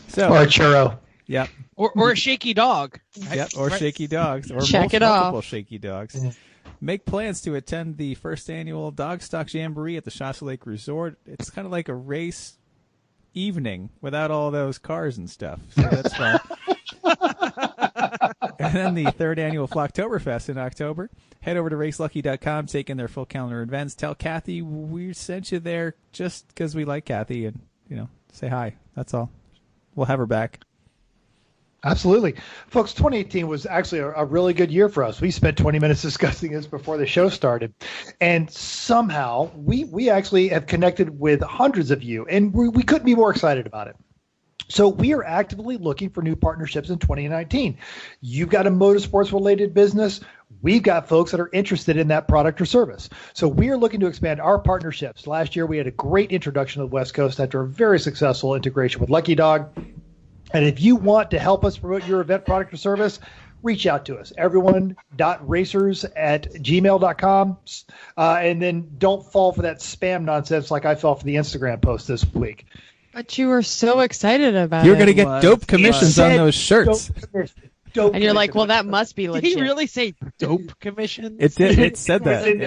So, Or a churro. Yep. Or a shaky dog. Yep, or shaky dogs. Or Check it multiple off. shaky dogs. Make plans to attend the first annual Dog Stock Jamboree at the Shasta Lake Resort. It's kind of like a race evening without all those cars and stuff. So that's fun. And then the third annual Flocktoberfest in October. Head over to racelucky.com, take in their full calendar of events. Tell Kathy we sent you there just because we like Kathy, and say hi. That's all. We'll have her back. Absolutely. Folks, 2018 was actually a really good year for us. We spent 20 minutes discussing this before the show started. And somehow we actually have connected with hundreds of you, and we couldn't be more excited about it. So we are actively looking for new partnerships in 2019. You've got a motorsports-related business. We've got folks that are interested in that product or service. So we are looking to expand our partnerships. Last year, we had a great introduction to the West Coast after a very successful integration with Lucky Dog. And if you want to help us promote your event, product, or service, reach out to us, everyone.racers@gmail.com. And then don't fall for that spam nonsense like I fell for the Instagram post this week. But you were so excited about You're it. going to get dope commissions on those shirts. Dope And you're like, commission. well, that must be Did legit. he really say dope commission? It did. It said It was that. in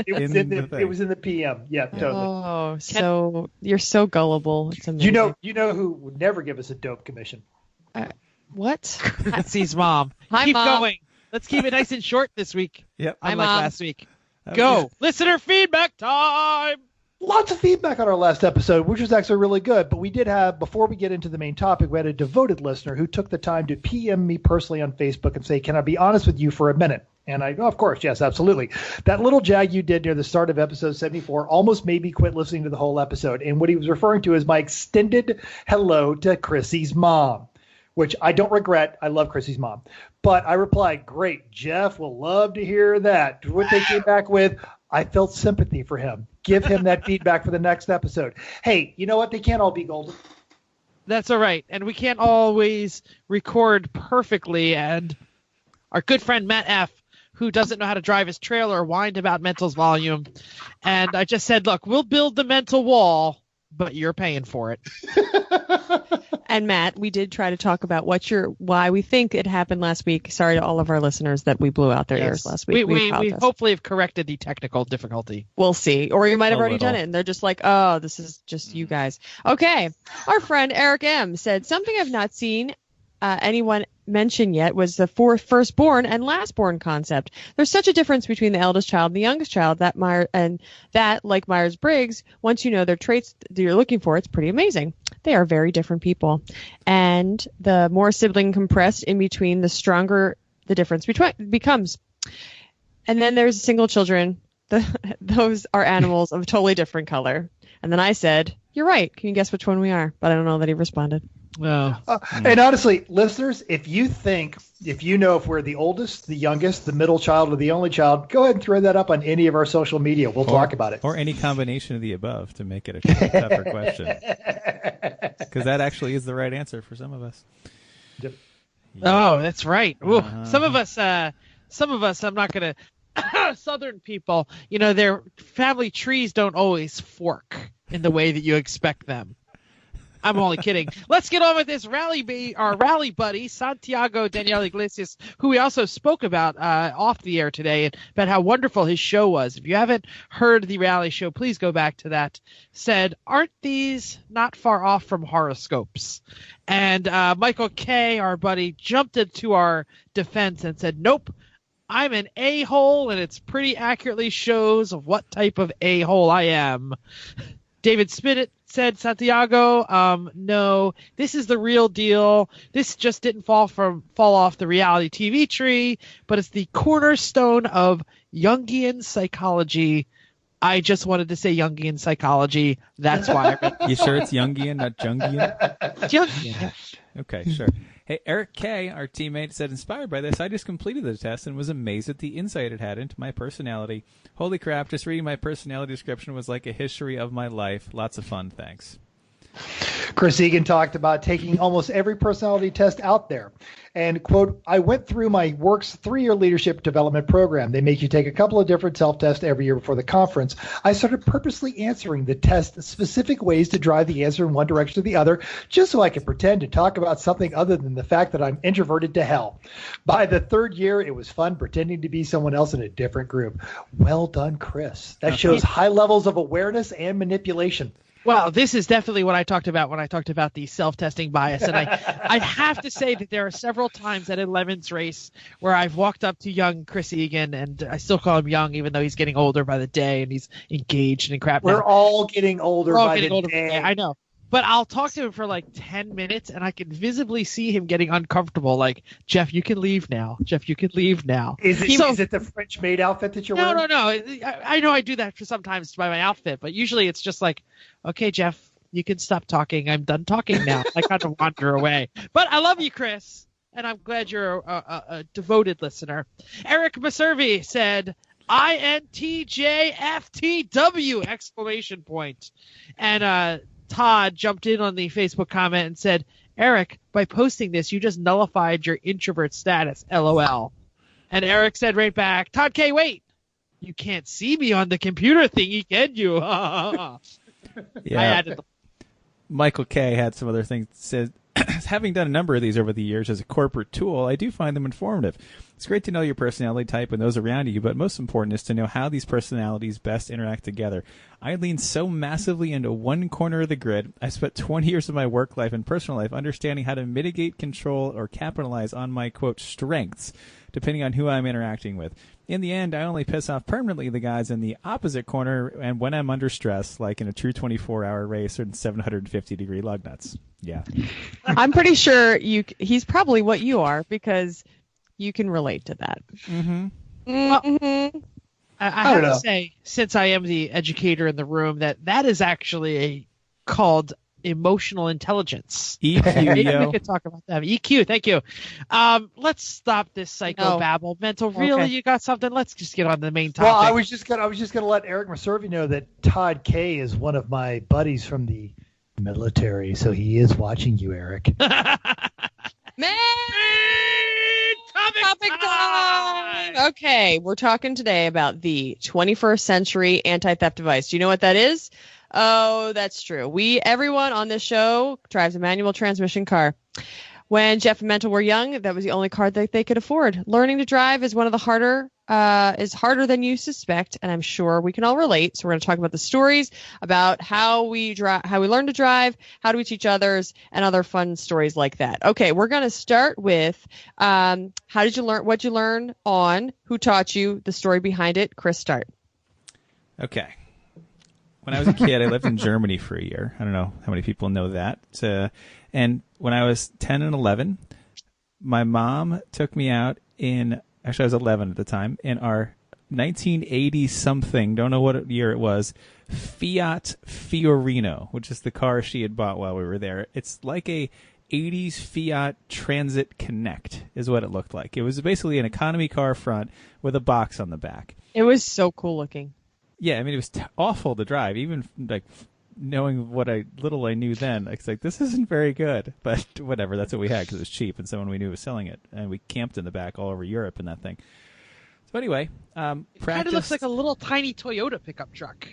the- thing. it was in the PM. Yeah, totally. Oh, so you're so gullible. It's amazing. You know who would never give us a dope commission? What? Patsy's mom. Hi, Keep Mom. going. Let's keep it nice and short this week. Yep. Hi, Unlike Mom. last week. Okay. Go. Listener feedback time. Lots of feedback on our last episode, which was actually really good. But we did have, before we get into the main topic, we had a devoted listener who took the time to PM me personally on Facebook and say, can I be honest with you for a minute? And I, of course, yes, absolutely. That little jag you did near the start of episode 74 almost made me quit listening to the whole episode. And what he was referring to is my extended hello to Chrissy's mom, which I don't regret. I love Chrissy's mom. But I replied, great, Jeff will love to hear that. What they came back with, I felt sympathy for him. Give him that feedback for the next episode. Hey, you know what? They can't all be golden. That's all right. And we can't always record perfectly. And our good friend Matt F., who doesn't know how to drive his trailer, whined about Mental's volume. And I just said, look, we'll build the mental wall, but you're paying for it. And Matt, we did try to talk about why we think it happened last week. Sorry to all of our listeners that we blew out their ears last week. We apologize. hopefully have corrected the technical difficulty. We'll see. Or you might have A already little. done it, and they're just like, oh, this is just you guys. Okay. Our friend Eric M. said, something I've not seen anyone mention yet was the firstborn and lastborn concept. There's such a difference between the eldest child and the youngest child that like Myers-Briggs, once you know their traits that you're looking for, it's pretty amazing. They are very different people. And the more sibling compressed in between, the stronger the difference becomes. And then there's single children. Those are animals of totally different color. And then I said, you're right. Can you guess which one we are? But I don't know that he responded. Oh. And honestly, listeners, if you know if we're the oldest, the youngest, the middle child, or the only child, go ahead and throw that up on any of our social media. We'll talk about it. Or any combination of the above to make it a tougher question. Because that actually is the right answer for some of us. Yep. Oh, that's right. Ooh, some of us, I'm not going to, Southern people, their family trees don't always fork. in the way that you expect them. I'm only kidding. Let's get on with this our rally buddy, Santiago Daniel Iglesias, who we also spoke about off the air today, and about how wonderful his show was. If you haven't heard the rally show, please go back to that. Said, aren't these not far off from horoscopes? And Michael K., our buddy, jumped into our defense and said, nope, I'm an a-hole, and it's pretty accurately shows of what type of a-hole I am. David Spinett said, Santiago, no, this is the real deal. This just didn't fall off the reality TV tree, but it's the cornerstone of Jungian psychology. I just wanted to say Jungian psychology. That's why I read You sure it's Jungian, not Jungian? Jungian. Okay, sure. Hey, Eric K., our teammate, said, inspired by this, I just completed the test and was amazed at the insight it had into my personality. Holy crap, just reading my personality description was like a history of my life. Lots of fun, thanks. Chris Egan talked about taking almost every personality test out there. And, quote, I went through my work's 3-year leadership development program. They make you take a couple of different self-tests every year before the conference. I started purposely answering the test specific ways to drive the answer in one direction or the other, just so I could pretend to talk about something other than the fact that I'm introverted to hell. By the 3rd year, it was fun pretending to be someone else in a different group. Well done, Chris. That shows high levels of awareness and manipulation. Well, this is definitely what I talked about when I talked about the self-testing bias. And I have to say that there are several times at a Lemons race where I've walked up to young Chris Egan, and I still call him young, even though he's getting older by the day and he's engaged and crap. We're all getting older by the day. I know. But I'll talk to him for like 10 minutes, and I can visibly see him getting uncomfortable. Like, Jeff, you can leave now. Jeff, you can leave now. Is it the French maid outfit that you're wearing? No. I know I do that for sometimes by my outfit, but usually it's just like, okay, Jeff, you can stop talking. I'm done talking now. I kind of wander away. But I love you, Chris, and I'm glad you're a devoted listener. Eric Maservi said, INTJFTW! Exclamation point. And Todd jumped in on the Facebook comment and said, Eric, by posting this, you just nullified your introvert status, LOL. And Eric said right back, Todd K., wait, you can't see me on the computer thingy, can you? Yeah. I added Michael K. had some other things. Said, having done a number of these over the years as a corporate tool, I do find them informative. It's great to know your personality type and those around you, but most important is to know how these personalities best interact together. I lean so massively into one corner of the grid. I spent 20 years of my work life and personal life understanding how to mitigate, control, or capitalize on my, quote, strengths, depending on who I'm interacting with. In the end, I only piss off permanently the guys in the opposite corner and when I'm under stress, like in a true 24-hour race or in 750-degree lug nuts. Yeah. I'm pretty sure he's probably what you are because you can relate to that. Mm-hmm. Mm-hmm. I have to say, since I am the educator in the room, that is actually called emotional intelligence. EQ, Maybe we could talk about that. EQ, thank you. Let's stop this psychobabble. Mental, really, you got something? Let's just get on the main topic. Well, I was just gonna let Eric Maservi know that Todd K. is one of my buddies from the military, so he is watching you, Eric. Man! Topic time! Okay, we're talking today about the 21st century anti-theft device. Do you know what that is? Oh, that's true. Everyone on this show drives a manual transmission car. When Jeff and Mental were young, that was the only car that they could afford. Learning to drive is harder than you suspect, and I'm sure we can all relate. So we're going to talk about the stories about how we learn to drive, how do we teach others, and other fun stories like that. Okay, we're going to start with how did you learn, what you learn on, who taught you, the story behind it. Chris, start. Okay. When I was a kid, I lived in Germany for a year. I don't know how many people know that. And when I was 10 and 11, my mom took me out actually I was 11 at the time, in our 1980-something, don't know what year it was, Fiat Fiorino, which is the car she had bought while we were there. It's like a 80s Fiat Transit Connect is what it looked like. It was basically an economy car front with a box on the back. It was so cool looking. Yeah, I mean, it was awful to drive, even like knowing what little I knew then. It's like, this isn't very good, but whatever. That's what we had because it was cheap, and someone we knew was selling it, and we camped in the back all over Europe in that thing. So anyway, it kind of looks like a little tiny Toyota pickup truck.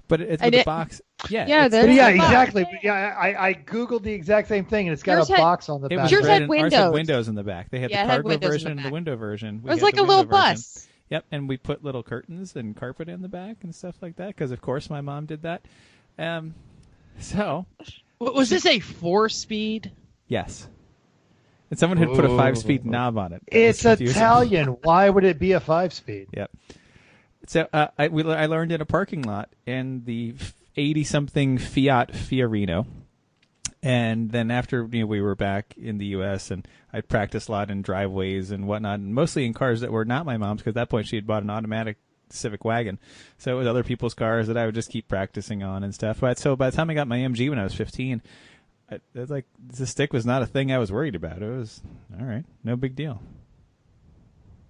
But it's And with the it- box. Yeah. Yeah, it's- there's- Yeah, a box. exactly. But yeah, I googled the exact same thing, and it's got Yours a had- box on the It back. was Yours red had and ours windows. windows in the back. They had Yeah, it the had cargo windows in version the and the back. window version. It was like a little bus. Yep, and we put little curtains and carpet in the back and stuff like that because, of course, my mom did that. So, Was this a 4-speed? yes. And someone had put a 5-speed knob on it. That It's was confusing. Italian. Why would it be a 5-speed? Yep. So I learned in a parking lot in the 80-something Fiat Fiorino. And then after we were back in the U.S. and I practiced a lot in driveways and whatnot, and mostly in cars that were not my mom's because at that point she had bought an automatic Civic wagon. So it was other people's cars that I would just keep practicing on and stuff. But so by the time I got my MG when I was 15, it was like the stick was not a thing I was worried about. It was all right, no big deal.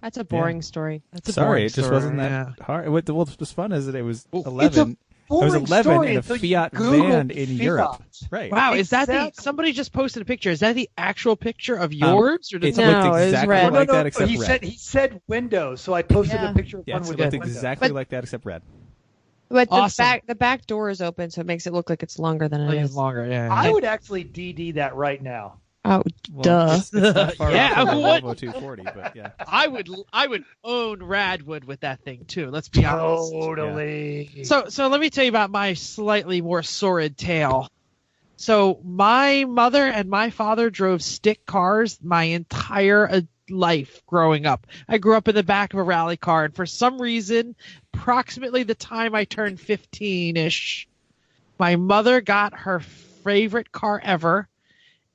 That's a boring story. That's a Sorry, boring it just story, wasn't that yeah. hard. What was fun is that it was It's a 11. I was boring 11 story in a until you Fiat Googled van in Fiat. Europe. Right. Wow, is that Exactly. somebody just posted a picture? Is that the actual picture of yours? Or did It No, looked it was exactly red. like No, that except he red. said Windows, so I posted Yeah. a picture of Yeah, one it with looked a window. exactly But- like that except red. But Awesome. the back door is open, so it makes it look like it's longer than it it's is. longer? Yeah. I would actually DD that right now. Oh, Well, duh. It's not far Yeah, off from the what? Volvo 240, but yeah. I would own Radwood with that thing too. Let's be honest. Totally. So let me tell you about my slightly more sordid tale. So my mother and my father drove stick cars my entire life growing up. I grew up in the back of a rally car, and for some reason, approximately the time I turned 15-ish, my mother got her favorite car ever,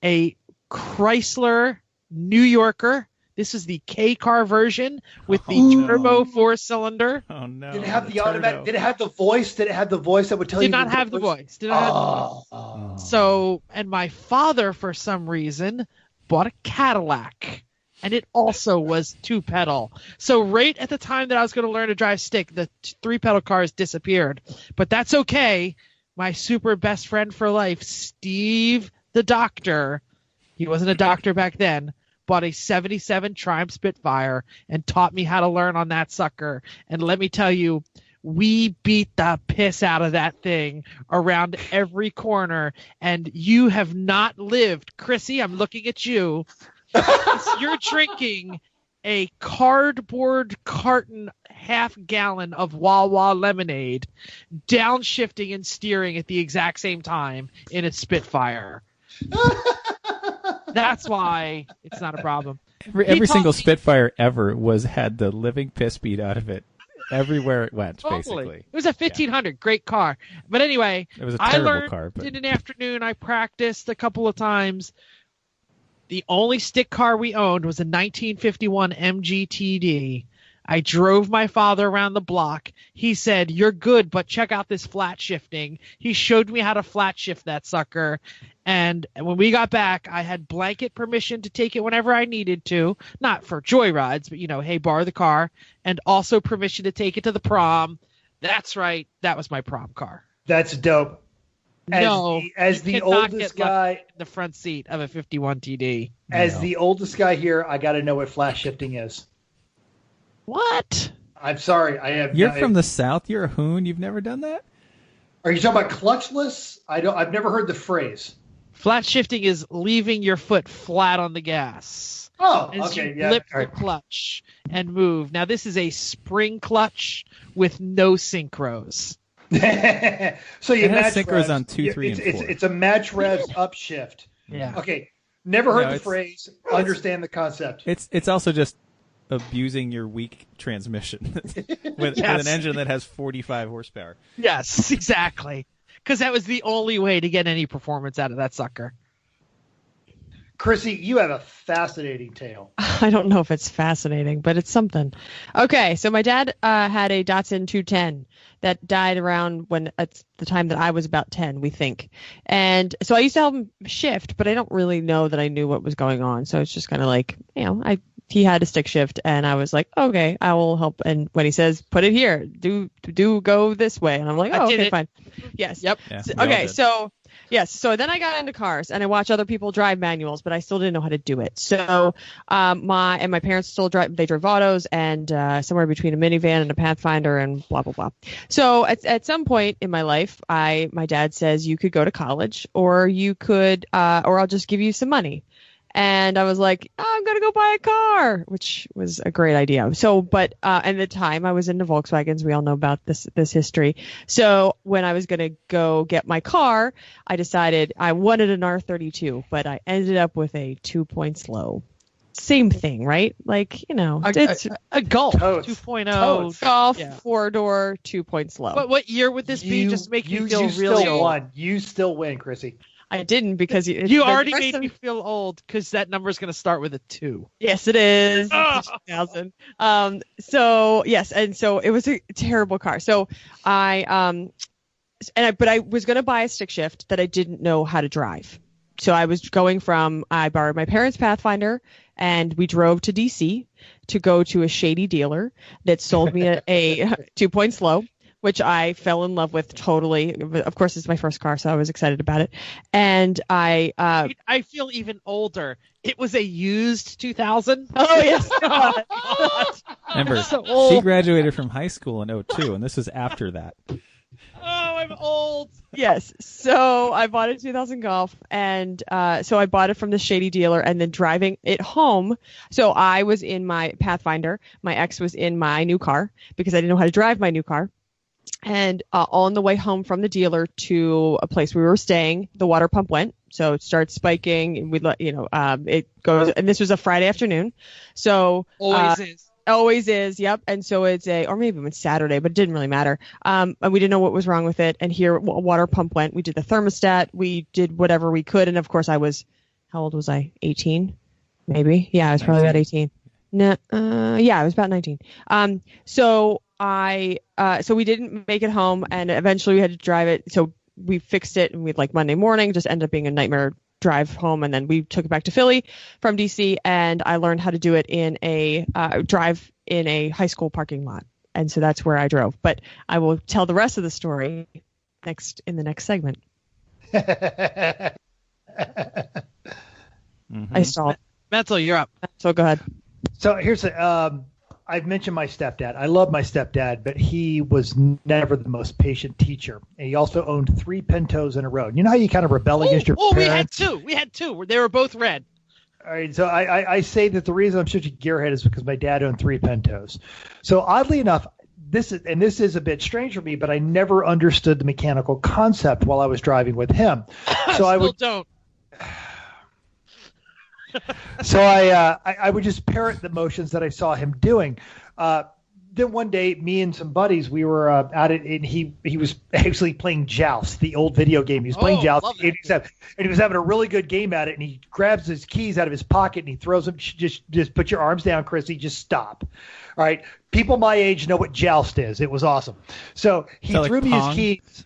a Chrysler New Yorker. This is the K car version with the turbo 4-cylinder. Oh no. Did it have the turbo. automatic? Did it have the voice? Did it have the voice that would tell you? Did not have the voice. Did not have the voice. Oh. So, and my father, for some reason, bought a Cadillac, and it also was 2-pedal. So right at the time that I was going to learn to drive stick, the 3-pedal cars disappeared. But that's okay. My super best friend for life, Steve the doctor, he wasn't a doctor back then, bought a 77 Triumph Spitfire and taught me how to learn on that sucker. And let me tell you, we beat the piss out of that thing around every corner. And you have not lived. Chrissy, I'm looking at you. You're drinking a cardboard carton half-gallon of Wawa lemonade, downshifting and steering at the exact same time in a Spitfire. That's why it's not a problem. Every taught single me- Spitfire ever had the living piss beat out of it everywhere it went, Totally. basically. It was a 1500, great car. But anyway, It was a I terrible learned car, but in an afternoon. I practiced a couple of times. The only stick car we owned was a 1951 MGTD. I drove my father around the block. He said, "You're good, but check out this flat shifting." He showed me how to flat shift that sucker. And when we got back, I had blanket permission to take it whenever I needed to. Not for joyrides, but, hey, borrow the car. And also permission to take it to the prom. That's right. That was my prom car. That's dope. As you the cannot oldest get guy, in the front seat of a 51 TD. as the oldest guy here, I got to know what flash shifting is. What? I'm sorry, I have. You're from the South? You're a hoon? You've never done that? Are you talking about clutchless? I've never heard the phrase. Flat shifting is leaving your foot flat on the gas. Oh, As okay, you yeah. flip all the right. clutch and move. Now, this is a spring clutch with no synchros. So you It has match synchros revs. on 2, 3, and 4. It's a match revs upshift. Yeah. Okay, never heard No, the it's- phrase. Understand the concept. It's also just abusing your weak transmission with Yes. an engine that has 45 horsepower. Yes, exactly. Because that was the only way to get any performance out of that sucker. Chrissy, you have a fascinating tale. I don't know if it's fascinating, but it's something. Okay, so my dad had a Datsun 210 that died around at the time that I was about 10, we think. And so I used to help him shift, but I don't really know that I knew what was going on. So it's just kind of like, he had a stick shift, and I was like, okay, I will help. And when he says, put it here, do go this way, and I'm like, oh, okay, fine. Yes. Yep. Yeah, Okay, so yes, so then I got into cars and I watched other people drive manuals, but I still didn't know how to do it. So my parents still drive autos, and somewhere between a minivan and a Pathfinder and blah blah blah. So at some point in my life, my dad says, you could go to college, or you could or I'll just give you some money. And I was like, I'm going to go buy a car, which was a great idea. So, but at the time I was into Volkswagens. We all know about this history. So when I was going to go get my car, I decided I wanted an R32, but I ended up with a 2-point slow. Same thing, right? Like, it's a Golf Totes. 2.0. Golf, Yeah. 4-door, 2-point slow. What year would this be? Just make me feel really still old. won. You still win, Chrissy. I didn't, because You already made me feel old, because that number is going to start with a 2. Yes, it is. Oh. 2000. So yes, and so it was a terrible car. So but I was going to buy a stick shift that I didn't know how to drive. So I borrowed my parents' Pathfinder, and we drove to DC to go to a shady dealer that sold me a 2-point slow, which I fell in love with totally. Of course, it's my first car, so I was excited about it. And I feel even older. It was a used 2000. Oh, yes. God. Remember, So old. she graduated from high school in 2002, and this was after that. Oh, I'm old. Yes. So I bought a 2000 Golf, and so I bought it from the shady dealer, and then driving it home. So I was in my Pathfinder. My ex was in my new car, because I didn't know how to drive my new car. And on the way home from the dealer to a place we were staying, the water pump went. So it starts spiking, and it goes. And this was a Friday afternoon. So always is. Yep. And so or maybe it was Saturday, but it didn't really matter. And we didn't know what was wrong with it. And here a water pump went. We did the thermostat. We did whatever we could. And of course how old was I? 18, maybe. Yeah, I was probably about 18. No, yeah, I was about 19. So we didn't make it home, and eventually we had to drive it. So we fixed it, and we'd Monday morning, just ended up being a nightmare drive home. And then we took it back to Philly from DC, and I learned how to do it in a drive in a high school parking lot. And so that's where I drove. But I will tell the rest of the story in the next segment. Mhm. I stalled. Mental, you're up. So go ahead. So here's I've mentioned my stepdad. I love my stepdad, but he was never the most patient teacher. And he also owned 3 Pintos in a row. You know how you kind of rebel against your parents? We had two. They were both red. All right, so I say that the reason I'm such a gearhead is because my dad owned 3 Pintos. So oddly enough, this is a bit strange for me, but I never understood the mechanical concept while I was driving with him. So I don't. So I would just parrot the motions that I saw him doing. Then one day, me and some buddies, we were at it, and he was actually playing Joust, the old video game. He was playing Joust, and he was having a really good game at it. And he grabs his keys out of his pocket and he throws them. Just put your arms down, Chrissy. Just stop. All right, people my age know what Joust is. It was awesome. So he threw me his keys.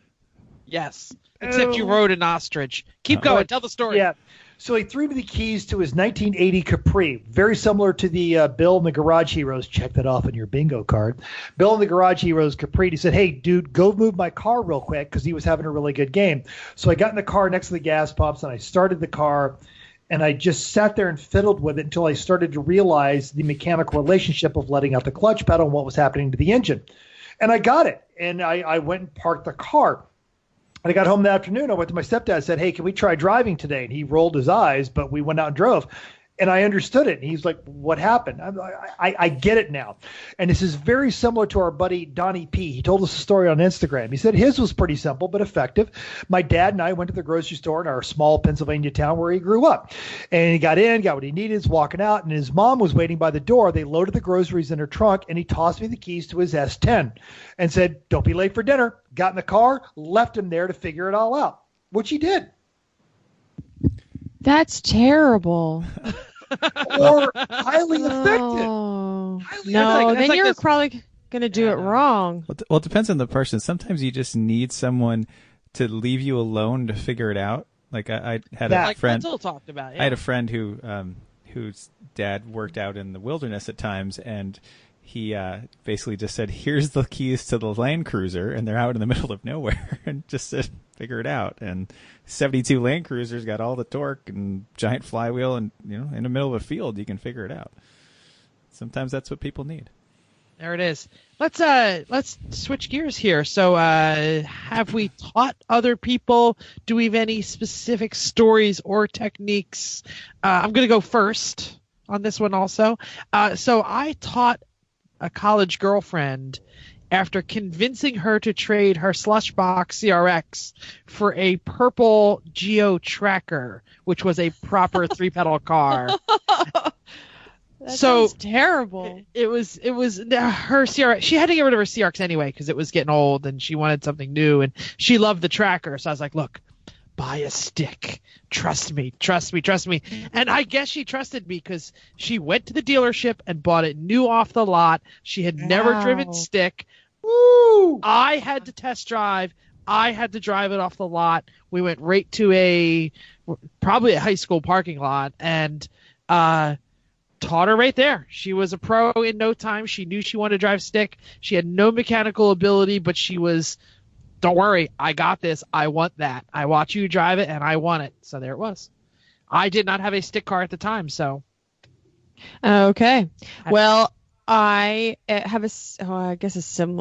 Yes, except you rode an ostrich. Keep going. Tell the story. Yeah. So he threw me the keys to his 1980 Capri, very similar to the Bill and the Garage Heroes. Check that off on your bingo card. Bill and the Garage Heroes Capri. He said, "Hey, dude, go move my car real quick," because he was having a really good game. So I got in the car next to the gas pumps, and I started the car, and I just sat there and fiddled with it until I started to realize the mechanical relationship of letting out the clutch pedal and what was happening to the engine. And I got it, and I went and parked the car. And I got home that afternoon. I went to my stepdad and said, "Hey, can we try driving today?" And he rolled his eyes, but we went out and drove. And I understood it. And he's like, "What happened?" I get it now. And this is very similar to our buddy Donnie P. He told us a story on Instagram. He said his was pretty simple but effective. My dad and I went to the grocery store in our small Pennsylvania town where he grew up. And he got what he needed, was walking out, and his mom was waiting by the door. They loaded the groceries in her trunk, and he tossed me the keys to his S10 and said, "Don't be late for dinner." Got in the car, left him there to figure it all out, which he did. That's terrible. Or highly effective. Oh. Highly No, effective. then you're probably going to do it wrong. Well, it depends on the person. Sometimes you just need someone to leave you alone to figure it out. Like I had a friend. Mental talked about. Yeah. I had a friend who whose dad worked out in the wilderness at times, and he basically just said, "Here's the keys to the Land Cruiser," and they're out in the middle of nowhere, and just said, "Figure it out." And 72 Land Cruisers got all the torque and giant flywheel, and in the middle of a field, you can figure it out. Sometimes that's what people need. There it is. Let's switch gears here. So, have we taught other people? Do we have any specific stories or techniques? I'm going to go first on this one also. So I taught a college girlfriend after convincing her to trade her Slushbox CRX for a purple Geo Tracker, which was a proper 3-pedal car. That sounds terrible. It was her CRX. She had to get rid of her CRX anyway because it was getting old and she wanted something new, and she loved the Tracker. So I was like, look, buy a stick. Trust me. And I guess she trusted me because she went to the dealership and bought it new off the lot. She had never driven stick. Woo! I had to test drive. I had to drive it off the lot. We went right to probably a high school parking lot, and taught her right there. She was a pro in no time. She knew she wanted to drive stick. She had no mechanical ability, but she was, don't worry, I got this. I want that. I watch you drive it, and I want it. So there it was. I did not have a stick car at the time, so. Okay. Well, I have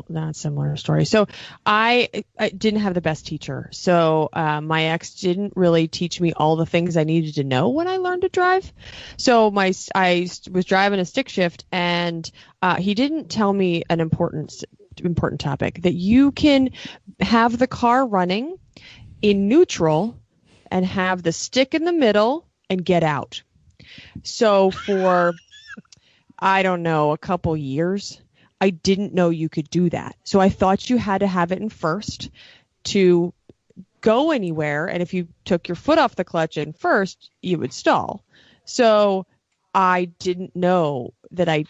not similar story. So I didn't have the best teacher. So my ex didn't really teach me all the things I needed to know when I learned to drive. So I was driving a stick shift, and he didn't tell me an important topic, that you can have the car running in neutral and have the stick in the middle and get out. So for I don't know, a couple years, I didn't know you could do that. So I thought you had to have it in first to go anywhere. And if you took your foot off the clutch in first, you would stall. So I didn't know that I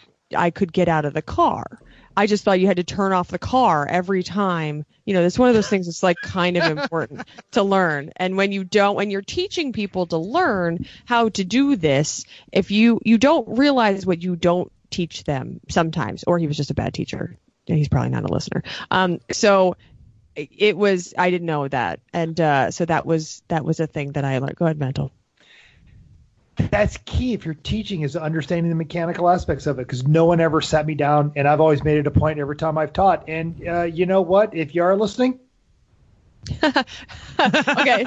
could get out of the car. I just thought you had to turn off the car every time. It's one of those things that's like kind of important to learn. And when you're teaching people to learn how to do this, if you don't realize what you don't teach them sometimes, or he was just a bad teacher. He's probably not a listener. So I didn't know that. And so that was a thing that I learned. Go ahead, Mental. That's key if you're teaching, is understanding the mechanical aspects of it, because no one ever sat me down, and I've always made it a point every time I've taught. And you know what? If you are listening. Okay.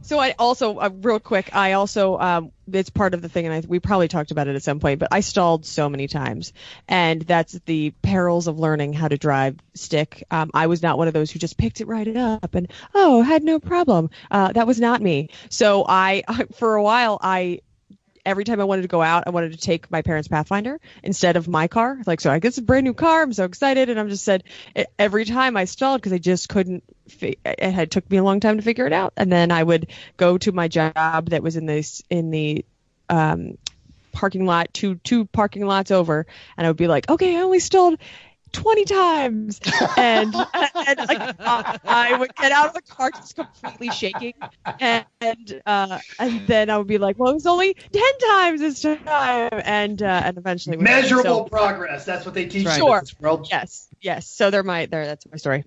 So I also, real quick, it's part of the thing, and we probably talked about it at some point, but I stalled so many times, and that's the perils of learning how to drive stick. I was not one of those who just picked it right up and, had no problem. That was not me. So for a while, every time I wanted to go out, I wanted to take my parents' Pathfinder instead of my car. So I get this brand new car. I'm so excited. And I'm just said, every time I stalled because I just couldn't, it took me a long time to figure it out. And then I would go to my job that was in the parking lot, two parking lots over. And I would be like, okay, I only stalled 20 times. And I would get out of the car just completely shaking. And then I would be like, well, it was only 10 times this time. And eventually. Measurable progress. That's what they teach you in this world. Yes. So that's my story.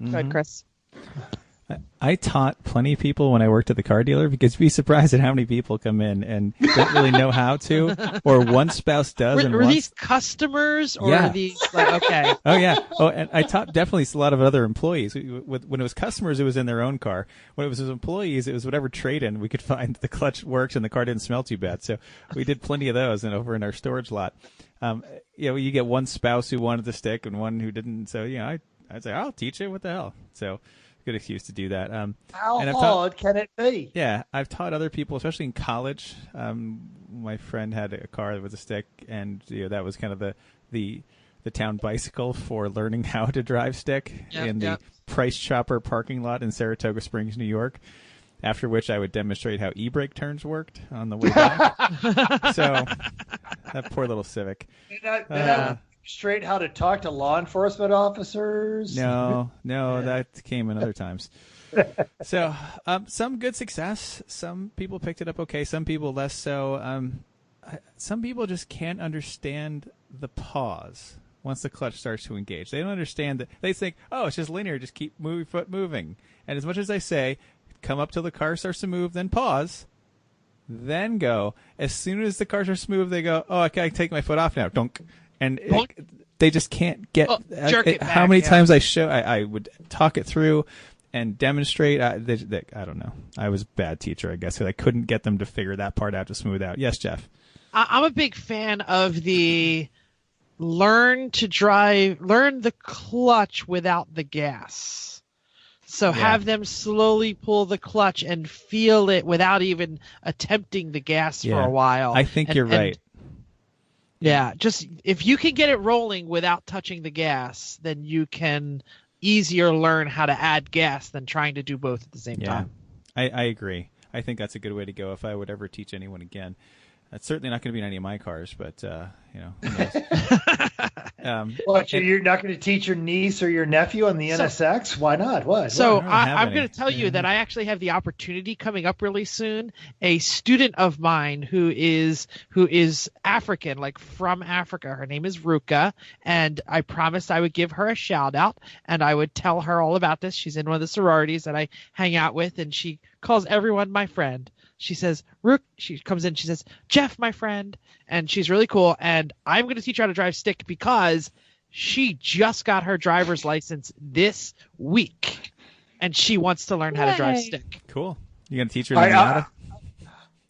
Mm-hmm. Go ahead, Chris. I taught plenty of people when I worked at the car dealer, because you'd be surprised at how many people come in and don't really know how to, or one spouse does. Were these customers or are these okay? Oh yeah. Oh, and I taught definitely a lot of other employees. When it was customers, it was in their own car. When it was employees, it was whatever trade-in we could find. The clutch works and the car didn't smell too bad. So we did plenty of those, and over in our storage lot. You get one spouse who wanted the stick and one who didn't. So I'd say, I'll teach it. What the hell? So. Good excuse to do that. How hard can it be? Yeah, I've taught other people, especially in college. My friend had a car that was a stick, and that was kind of the town bicycle for learning how to drive stick in the Price Chopper parking lot in Saratoga Springs, New York. After which I would demonstrate how e-brake turns worked on the way back. So that poor little Civic. Straight how to talk to law enforcement officers? No, that came in other times. So, some good success. Some people picked it up okay. Some people less so. Some people just can't understand the pause once the clutch starts to engage. They don't understand that. They think, oh, it's just linear. Just keep foot moving. And as much as I say, come up till the car starts to move, then pause, then go. As soon as the car starts to move, they go, oh, I can take my foot off now. Dunk. And they just can't get jerk it back, how many times I would talk it through and demonstrate. I don't know. I was a bad teacher, I guess, because I couldn't get them to figure that part out to smooth out. Yes, Jeff. I'm a big fan of the learn the clutch without the gas. So have them slowly pull the clutch and feel it without even attempting the gas for a while. I think you're right. Yeah, just if you can get it rolling without touching the gas, then you can easier learn how to add gas than trying to do both at the same time. I agree. I think that's a good way to go if I would ever teach anyone again. That's certainly not going to be in any of my cars, but, who knows? You're not going to teach your niece or your nephew on the NSX? Why not? What? So I'm going to tell you that I actually have the opportunity coming up really soon. A student of mine who is African, like from Africa. Her name is Ruka, and I promised I would give her a shout out, and I would tell her all about this. She's in one of the sororities that I hang out with, and she calls everyone my friend. She says, Rook, she comes in, she says, Jeff, my friend. And she's really cool. And I'm going to teach her how to drive stick because she just got her driver's license this week. And she wants to learn how to drive stick. Cool. You going to teach her the Miata?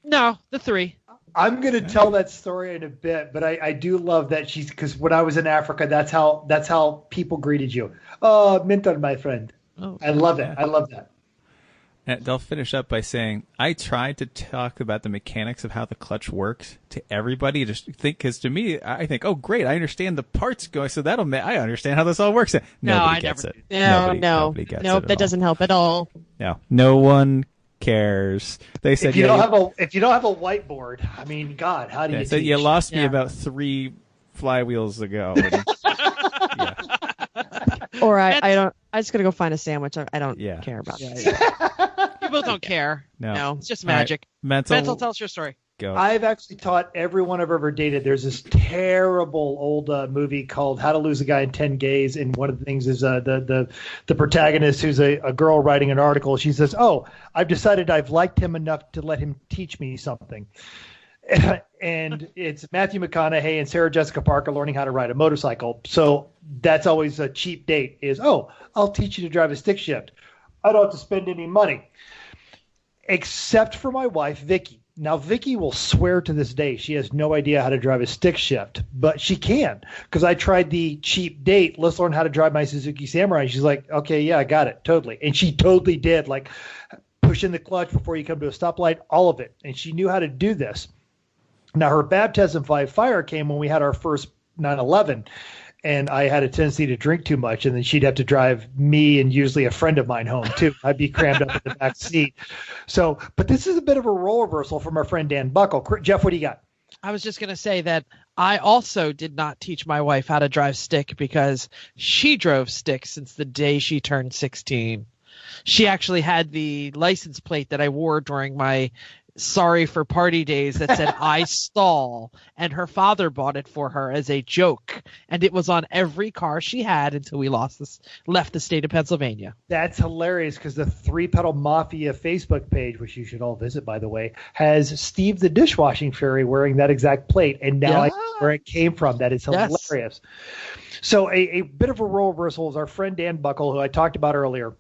No, the 3. I'm going to tell that story in a bit, but I do love that because when I was in Africa, that's how people greeted you. Oh, Minton, my friend. Oh, I love it. I love that. And they'll finish up by saying, I tried to talk about the mechanics of how the clutch works to everybody. Because to me, I think, oh, great, I understand the parts going, so I understand how this all works. Nobody gets it. Nobody gets it. That doesn't help at all. No one cares. They said, if you don't have a whiteboard, I mean, God, how do you teach? You lost me about 3 flywheels ago. Or I just gotta go find a sandwich. I don't care about that. People don't care. No, it's just magic. Right. Mental, tell us your story. Go. I've actually taught everyone I've ever dated. There's this terrible old movie called How to Lose a Guy in 10 Days, and one of the things is the protagonist, who's a girl writing an article. She says, "Oh, I've decided I've liked him enough to let him teach me something." And it's Matthew McConaughey and Sarah Jessica Parker learning how to ride a motorcycle. So that's always a cheap date is, oh, I'll teach you to drive a stick shift. I don't have to spend any money. Except for my wife, Vicky. Now, Vicky will swear to this day she has no idea how to drive a stick shift, but she can because I tried the cheap date. Let's learn how to drive my Suzuki Samurai. She's like, okay, yeah, I got it. Totally. And she totally did, like push in the clutch before you come to a stoplight, all of it. And she knew how to do this. Now, her baptism by fire came when we had our first 911, and I had a tendency to drink too much, and then she'd have to drive me and usually a friend of mine home, too. I'd be crammed up in the back seat. So, but this is a bit of a role reversal from our friend Dan Buckle. Jeff, what do you got? I was just going to say that I also did not teach my wife how to drive stick because she drove stick since the day she turned 16. She actually had the license plate that I wore during my sorry for party days that said I stall, and her father bought it for her as a joke, and it was on every car she had until we left the state of Pennsylvania. That's hilarious because the 3-Pedal Mafia Facebook page, which you should all visit, by the way, has Steve the dishwashing fairy wearing that exact plate, and now I know where it came from. That is hilarious. Yes. So a bit of a role reversal is our friend Dan Buckle, who I talked about earlier.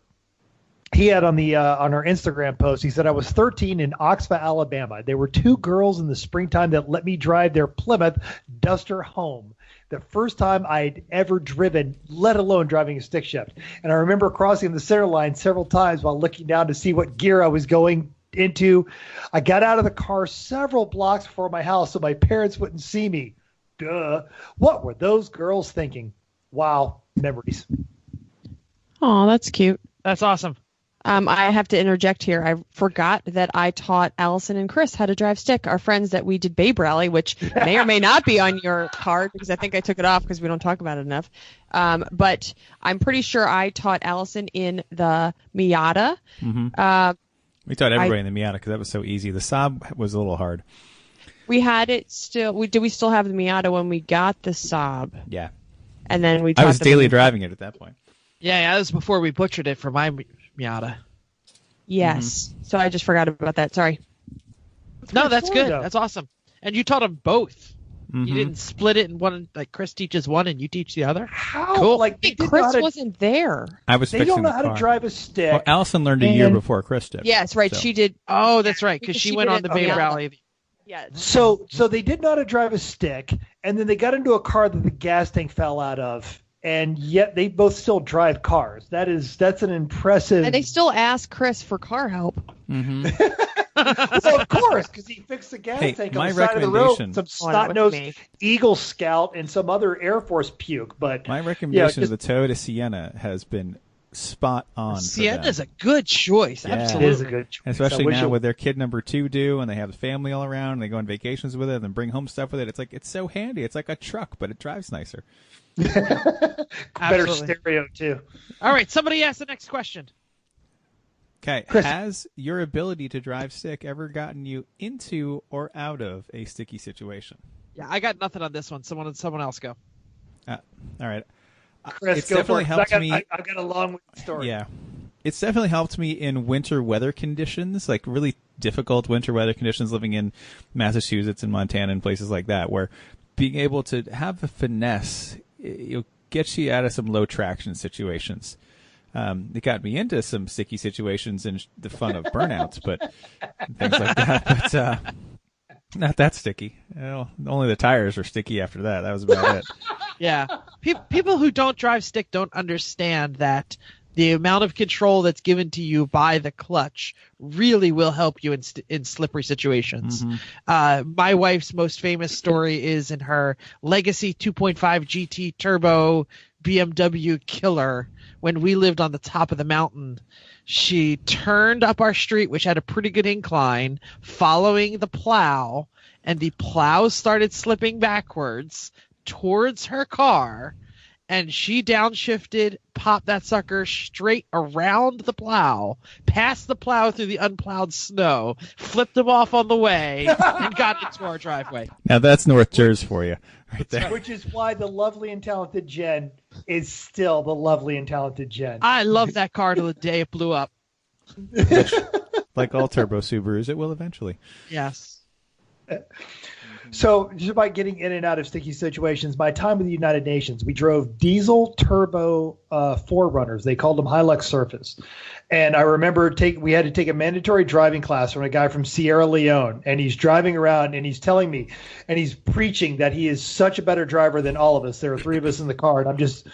He had on our Instagram post, he said, I was 13 in Oxford, Alabama. There were 2 girls in the springtime that let me drive their Plymouth Duster home. The first time I'd ever driven, let alone driving a stick shift. And I remember crossing the center line several times while looking down to see what gear I was going into. I got out of the car several blocks before my house so my parents wouldn't see me. Duh. What were those girls thinking? Wow. Memories. Oh, that's cute. That's awesome. I have to interject here. I forgot that I taught Allison and Chris how to drive stick, our friends that we did Babe Rally, which may or may not be on your card because I think I took it off because we don't talk about it enough. But I'm pretty sure I taught Allison in the Miata. Mm-hmm. We taught everybody in the Miata because that was so easy. The Saab was a little hard. We had it still. We still have the Miata when we got the Saab? Yeah. And then we. I was daily driving it at that point. Yeah, that was before we butchered it for my Miata. Yes. Mm-hmm. So I just forgot about that. Sorry. No, that's good. That's awesome. And you taught them both. Mm-hmm. You didn't split it in one, like Chris teaches one and you teach the other? How? Cool. Like, Chris wasn't there. I was They don't know how to drive a stick. Well, Allison learned a year before Chris did. Yes, right. So. She did. Oh, that's right, because she went on the Babe Rally. Yeah. So they did know how to drive a stick, and then they got into a car that the gas tank fell out of, and yet they both still drive cars. That's an impressive. And they still ask Chris for car help. Mm-hmm. Well, of course, because he fixed the gas tank on the side of the road. Some snot-nosed Eagle Scout and some other Air Force puke. But my recommendation of the Toyota Sienna has been spot on. Sienna's a good choice. Yeah, absolutely. It is a good choice. Especially now with their kid number 2 due, and they have the family all around, and they go on vacations with it, and then bring home stuff with it. It's so handy. It's like a truck, but it drives nicer. Better stereo too. All right, somebody ask the next question. Okay, Chris. Has your ability to drive stick ever gotten you into or out of a sticky situation? Yeah, I got nothing on this one. Someone else go. All right. Chris, it's go definitely for it. helped me. I've got a long story. Yeah. It's definitely helped me in winter weather conditions, like really difficult winter weather conditions, living in Massachusetts and Montana and places like that, where being able to have the finesse, it'll get you out of some low traction situations. It got me into some sticky situations and the fun of burnouts, but things like that. But not that sticky. Well, only the tires were sticky after that. That was about it. Yeah. People who don't drive stick don't understand that the amount of control that's given to you by the clutch really will help you in slippery situations. Mm-hmm. My wife's most famous story is in her Legacy 2.5 GT Turbo BMW Killer. When we lived on the top of the mountain, she turned up our street, which had a pretty good incline, following the plow, and the plow started slipping backwards towards her car, and she downshifted, popped that sucker straight around the plow, past the plow through the unplowed snow, flipped him off on the way, and got into our driveway. Now that's North Jersey for you, right there. Which is why the lovely and talented Jen is still the lovely and talented Jen. I love that car till the day it blew up. Which, like all turbo Subarus, it will eventually. Yes. So just about getting in and out of sticky situations, my time with the United Nations, we drove diesel turbo 4Runners. They called them Hilux Surface. And I remember we had to take a mandatory driving class from a guy from Sierra Leone. And he's driving around and he's telling me, and he's preaching that he is such a better driver than all of us. There are 3 of us in the car. And I'm just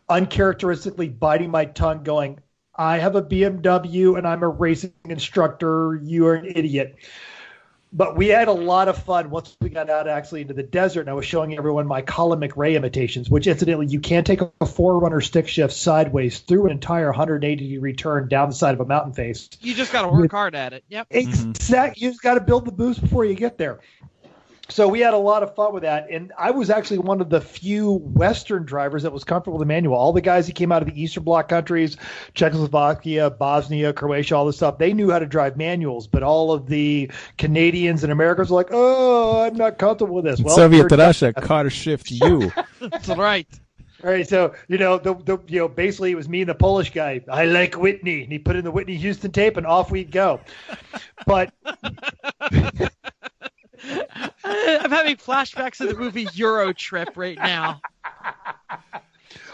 uncharacteristically biting my tongue going, I have a BMW and I'm a racing instructor. You are an idiot. But we had a lot of fun once we got out actually into the desert, and I was showing everyone my Colin McRae imitations, which incidentally, you can't take a 4Runner stick shift sideways through an entire 180-degree turn down the side of a mountain face. You just got to work hard at it. Yep. Exactly. You just got to build the boost before you get there. So we had a lot of fun with that, and I was actually one of the few Western drivers that was comfortable with the manual. All the guys who came out of the Eastern Bloc countries, Czechoslovakia, Bosnia, Croatia, all this stuff, they knew how to drive manuals, but all of the Canadians and Americans were like, oh, I'm not comfortable with this. Well, Soviet Russia, car shift you. That's right. All right, so basically it was me and the Polish guy. I like Whitney, and he put in the Whitney Houston tape, and off we'd go. But I'm having flashbacks of the movie Euro Trip right now.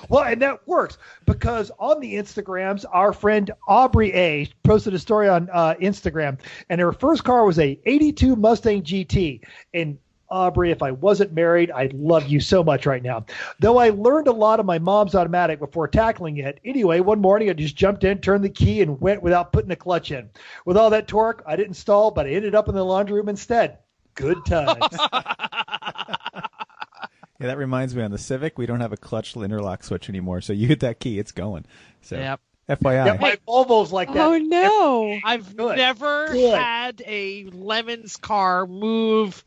Well, and that works because on the Instagrams, our friend Aubrey A posted a story on Instagram, and her first car was a '82 Mustang GT. And Aubrey, if I wasn't married, I'd love you so much right now. Though I learned a lot of my mom's automatic before tackling it. Anyway, one morning I just jumped in, turned the key, and went without putting a clutch in. With all that torque, I didn't stall, but I ended up in the laundry room instead. Good times. Yeah, that reminds me, on the Civic, we don't have a clutch interlock switch anymore. So you hit that key, it's going. So yep. FYI. Yeah, my Volvo's like that. Oh no! I've Good. never Good. had a Lemon's car move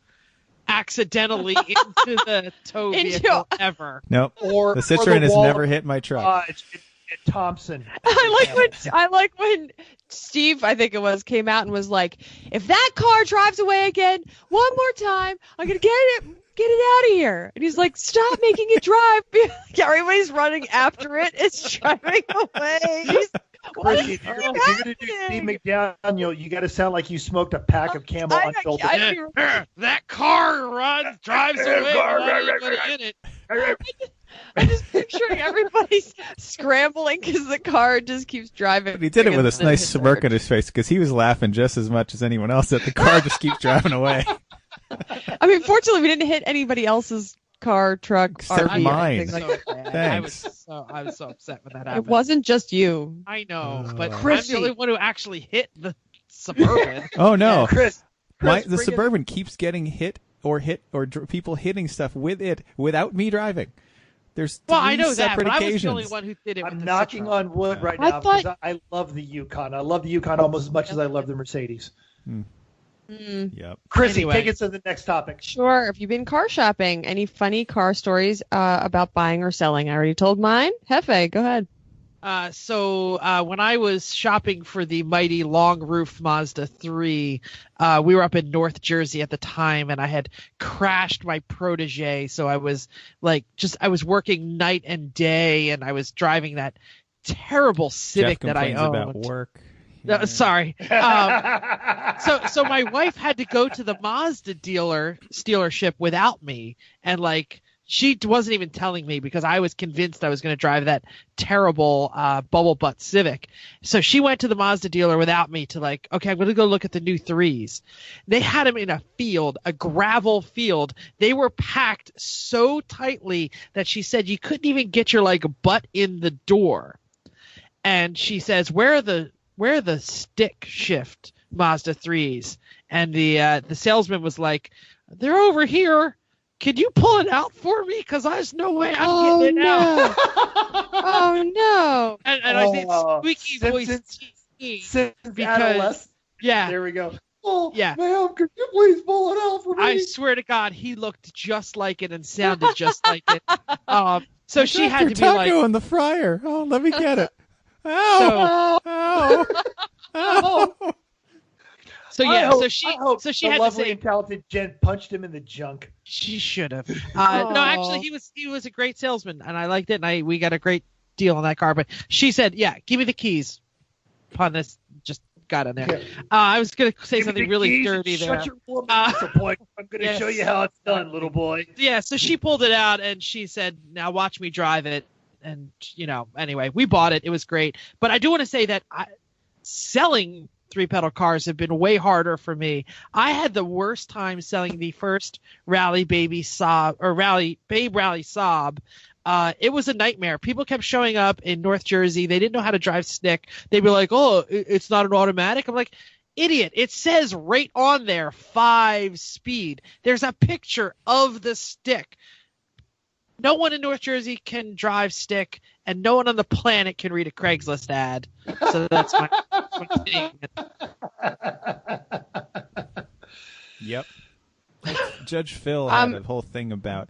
accidentally into the tow vehicle ever. Nope. Or The Citroen or has wall never of hit my truck. Dodge at Thompson. I like when Steve, I think it was, came out and was like, "If that car drives away again one more time, I'm gonna get it out of here." And he's like, "Stop making it drive." Everybody's running after it. It's driving away. What Chrissy, is if you're going to do Steve McDaniel, you got to sound like you smoked a pack of Camel unfiltered. That car drives away without anybody in it. I'm just picturing everybody's scrambling because the car just keeps driving. But he did it with a nice smirk on his face because he was laughing just as much as anyone else that the car just keeps driving away. I mean, fortunately, we didn't hit anybody else's car, truck, Except RV, or mine. anything like that. Thanks. I was so upset when that It happened. wasn't just you. I know, but Chrissy. I'm the only one who actually hit the Suburban. Oh no, Chris, the bring Suburban keeps getting hit or people hitting stuff with it without me driving. There's three Well, I know that, separate but I was occasions. the only one who did it. I'm with the knocking Citroen. on wood right I now thought- because I love the Yukon. I love the Yukon almost as much as I love the Mercedes. Yep. Chrissy, Anyway. take us to the next topic. Sure. If you've been car shopping, any funny car stories about buying or selling? I already told mine. Hefe, go ahead. So when I was shopping for the mighty long roof Mazda 3, we were up in North Jersey at the time, and I had crashed my protege. So I was I was working night and day, and I was driving that terrible Civic Jeff that I complains owned. about work. Sorry. So my wife had to go to the Mazda dealership without me, and she wasn't even telling me because I was convinced I was going to drive that terrible bubble butt Civic. So she went to the Mazda dealer without me to okay, I'm going to go look at the new 3s. They had them in a field, a gravel field. They were packed so tightly that she said you couldn't even get your butt in the door. And she says, where are the stick shift Mazda 3s? And the salesman was like, they're over here. Can you pull it out for me? Because there's no way I'm getting it out. Oh, no. And I said, squeaky voice because Adolescent. yeah, There we go. Oh, Yeah. ma'am, could you please pull it out for me? I swear to God, he looked just like it and sounded just like it. So she had to be taco in the fryer. Oh, let me get it. Ow! Ow! Ow! So yeah, I she hope the had to lovely say and talented Jen punched him in the junk. she should have. No, actually, he was a great salesman, and I liked it, and we got a great deal on that car. But she said, "Yeah, give me the keys." Upon this, just got in there. Yeah. I was going to say Give me something the really keys dirty and there. Shut your woman boy. I'm going to yes. show you how it's done, little boy. Yeah, so she pulled it out, and she said, "Now watch me drive it." And anyway, we bought it. It was great. But I do want to say that selling 3-pedal cars have been way harder for me. I had the worst time selling the first Rally Baby Saab or Rally Saab. It was a nightmare. People kept showing up in North Jersey. They didn't know how to drive stick. They'd be like, "Oh, it's not an automatic." I'm like, idiot. It says right on there, 5-speed. There's a picture of the stick. No one in North Jersey can drive stick, and no one on the planet can read a Craigslist ad. So that's my statement. Yep. Judge Phil had a whole thing about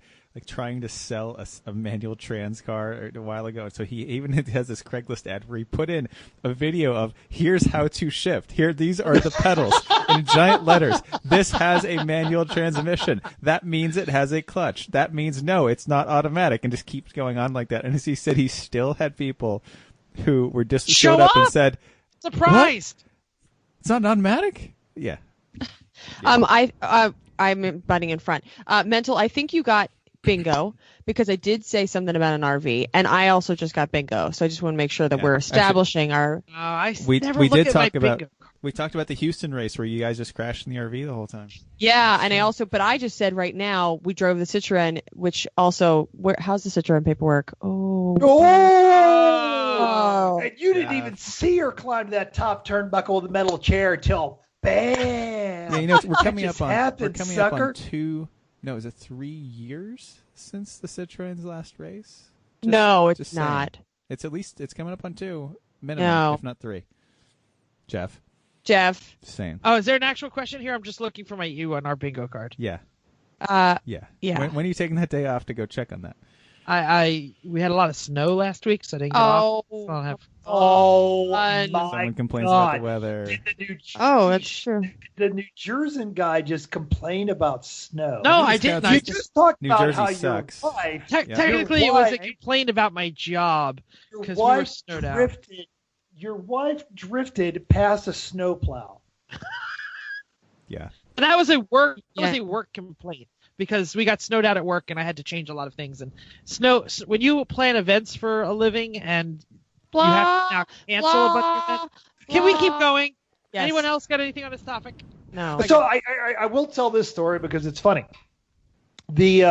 trying to sell a manual trans car a while ago. So he even has this Craigslist ad where he put in a video of here's how to shift. Here, these are the pedals in giant letters. This has a manual transmission. That means it has a clutch. That means no, it's not automatic, and just keeps going on like that. And as he said, he still had people who were just showed up and said, surprised. "What? It's not an automatic?" Yeah. I'm butting in front. Mental, I think you got bingo because I did say something about an RV, and I also just got bingo. So I just want to make sure that we're establishing We did talk about we talked about the Houston race where you guys just crashed in the RV the whole time. Yeah, and but I just said right now we drove the Citroen, which also how's the Citroen paperwork? Oh. And you didn't even see her climb that top turnbuckle with the metal chair till bam. Yeah, we're coming up on sucker. 2. No, is it 3 years since the Citroen's last race? No, it's not. It's coming up on 2. minimum, No. if not 3. Jeff, Jeff. same. Oh, is there an actual question here? I'm just looking for my E1R bingo card. Yeah. Yeah. When are you taking that day off to go check on that? We had a lot of snow last week, so I didn't get off. So I don't have. Oh Fun. my Someone complains about the God. weather. Did the New Oh, that's true. the New Jersey guy just complain about snow. No, I think didn't. it's I You got- just just talked New about Jersey how sucks. your wife, Yeah. technically it was a complaint about my job. your 'cause we were wife snowed out. drifted. Your wife drifted past a snowplow. Yeah. And that was a work. That was Yeah. a work complaint because we got snowed out at work, and I had to change a lot of things. And when you plan events for a living, and you have to now cancel a bunch of events. Can we keep going? Yes. Anyone else got anything on this topic? No. So I will tell this story because it's funny. The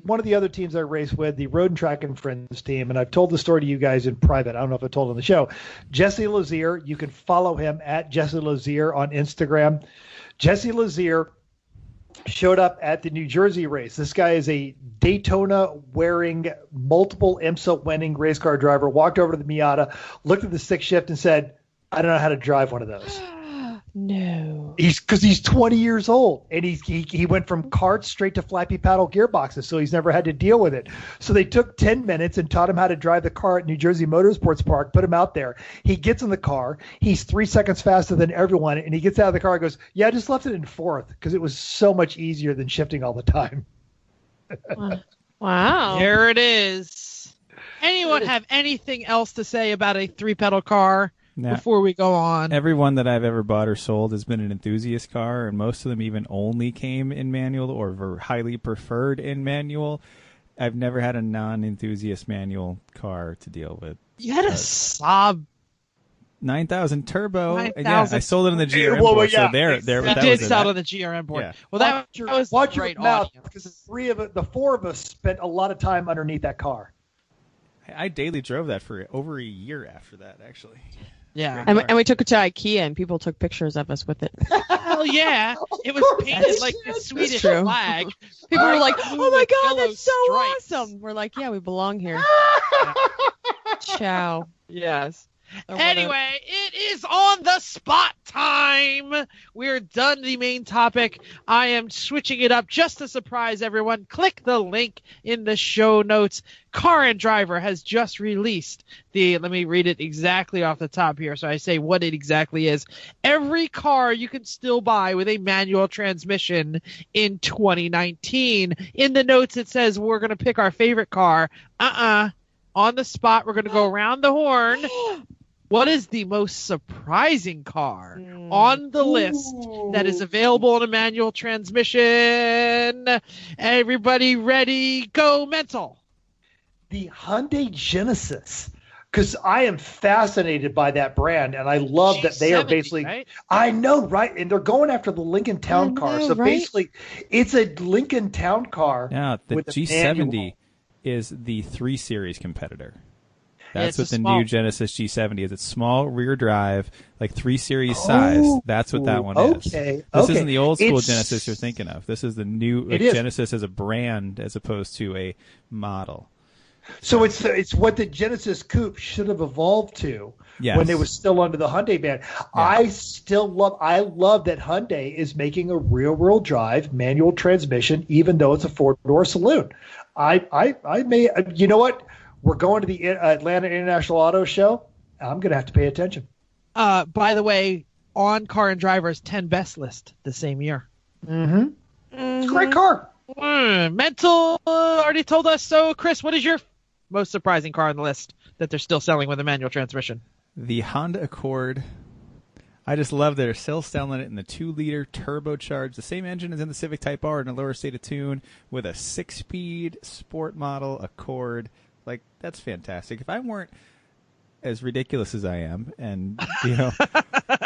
one of the other teams I raced with, the Road and Track and Friends team, and I've told the story to you guys in private. I don't know if I told on the show. Jesse Lazier, you can follow him at Jesse Lazier on Instagram. Jesse Lazier showed up at the New Jersey race. This guy is a Daytona wearing, multiple IMSA winning race car driver, walked over to the Miata, looked at the stick shift and said, I don't know how to drive one of those. No. Because he's 20 years old, and he went from karts straight to flappy paddle gearboxes, so he's never had to deal with it. So they took 10 minutes and taught him how to drive the car at New Jersey Motorsports Park, put him out there. He gets in the car. He's 3 seconds faster than everyone, and he gets out of the car and goes, yeah, I just left it in fourth because it was so much easier than shifting all the time. Wow. There it is. Anyone have anything else to say about a 3-pedal car Now, before we go on? everyone that I've ever bought or sold has been an enthusiast car, and most of them even only came in manual or were highly preferred in manual. I've never had a non-enthusiast manual car to deal with. You had a Saab. 9,000 turbo. and 9,000. I sold it on the GRM Well, board, yeah, so there. You That did was sell it it. on the GRM board. Yeah. Well, that was Watch great your mouth, audience. because the 4 of us spent a lot of time underneath that car. I daily drove that for over a year after that, actually. Yeah. And we took it to IKEA, and people took pictures of us with it. Hell yeah. It was painted like the Swedish true. flag. People were like, Blue "Oh my with god, yellow that's so stripes." awesome!" We're like, "Yeah, we belong here." Ciao. Yes. Or whatever. Anyway, it is on the spot time. We're done the main topic. I am switching it up just to surprise everyone. Click the link in the show notes. Car and Driver has just released let me read it exactly off the top here so I say what it exactly is. Every car you can still buy with a manual transmission in 2019. In the notes it says we're going to pick our favorite car. On the spot, we're going to go around the horn. What is the most surprising car on the list that is available in a manual transmission? Everybody ready? Go mental. The Hyundai Genesis, because I am fascinated by that brand, and I love that they are G70, basically. right? I know, right? And they're going after the Lincoln Town car. know, So right? basically, it's a Lincoln Town car. Now, the with a G70 manual. is the 3 Series competitor. It's That's what a the small- new Genesis G70 is. It's small rear drive, like 3 Series size. That's what that one is. Okay. This isn't the old school It's- Genesis you're thinking of. This is the new It is. Genesis as a brand as opposed to a model. So it's what the Genesis Coupe should have evolved to Yes. when it was still under the Hyundai brand. I love that Hyundai is making a real drive manual transmission, even though it's a 4-door saloon. I may, you know what? We're going to the Atlanta International Auto Show. I'm going to have to pay attention. By the way, on Car and Driver's 10 best list the same year. It's a great car. Mental already told us. So, Chris, what is your most surprising car on the list that they're still selling with a manual transmission? The Honda Accord. I just love that they're still selling it in the 2-liter turbocharged, the same engine as in the Civic Type R in a lower state of tune, with a 6-speed sport model Accord. Like, that's fantastic. If I weren't as ridiculous as I am, and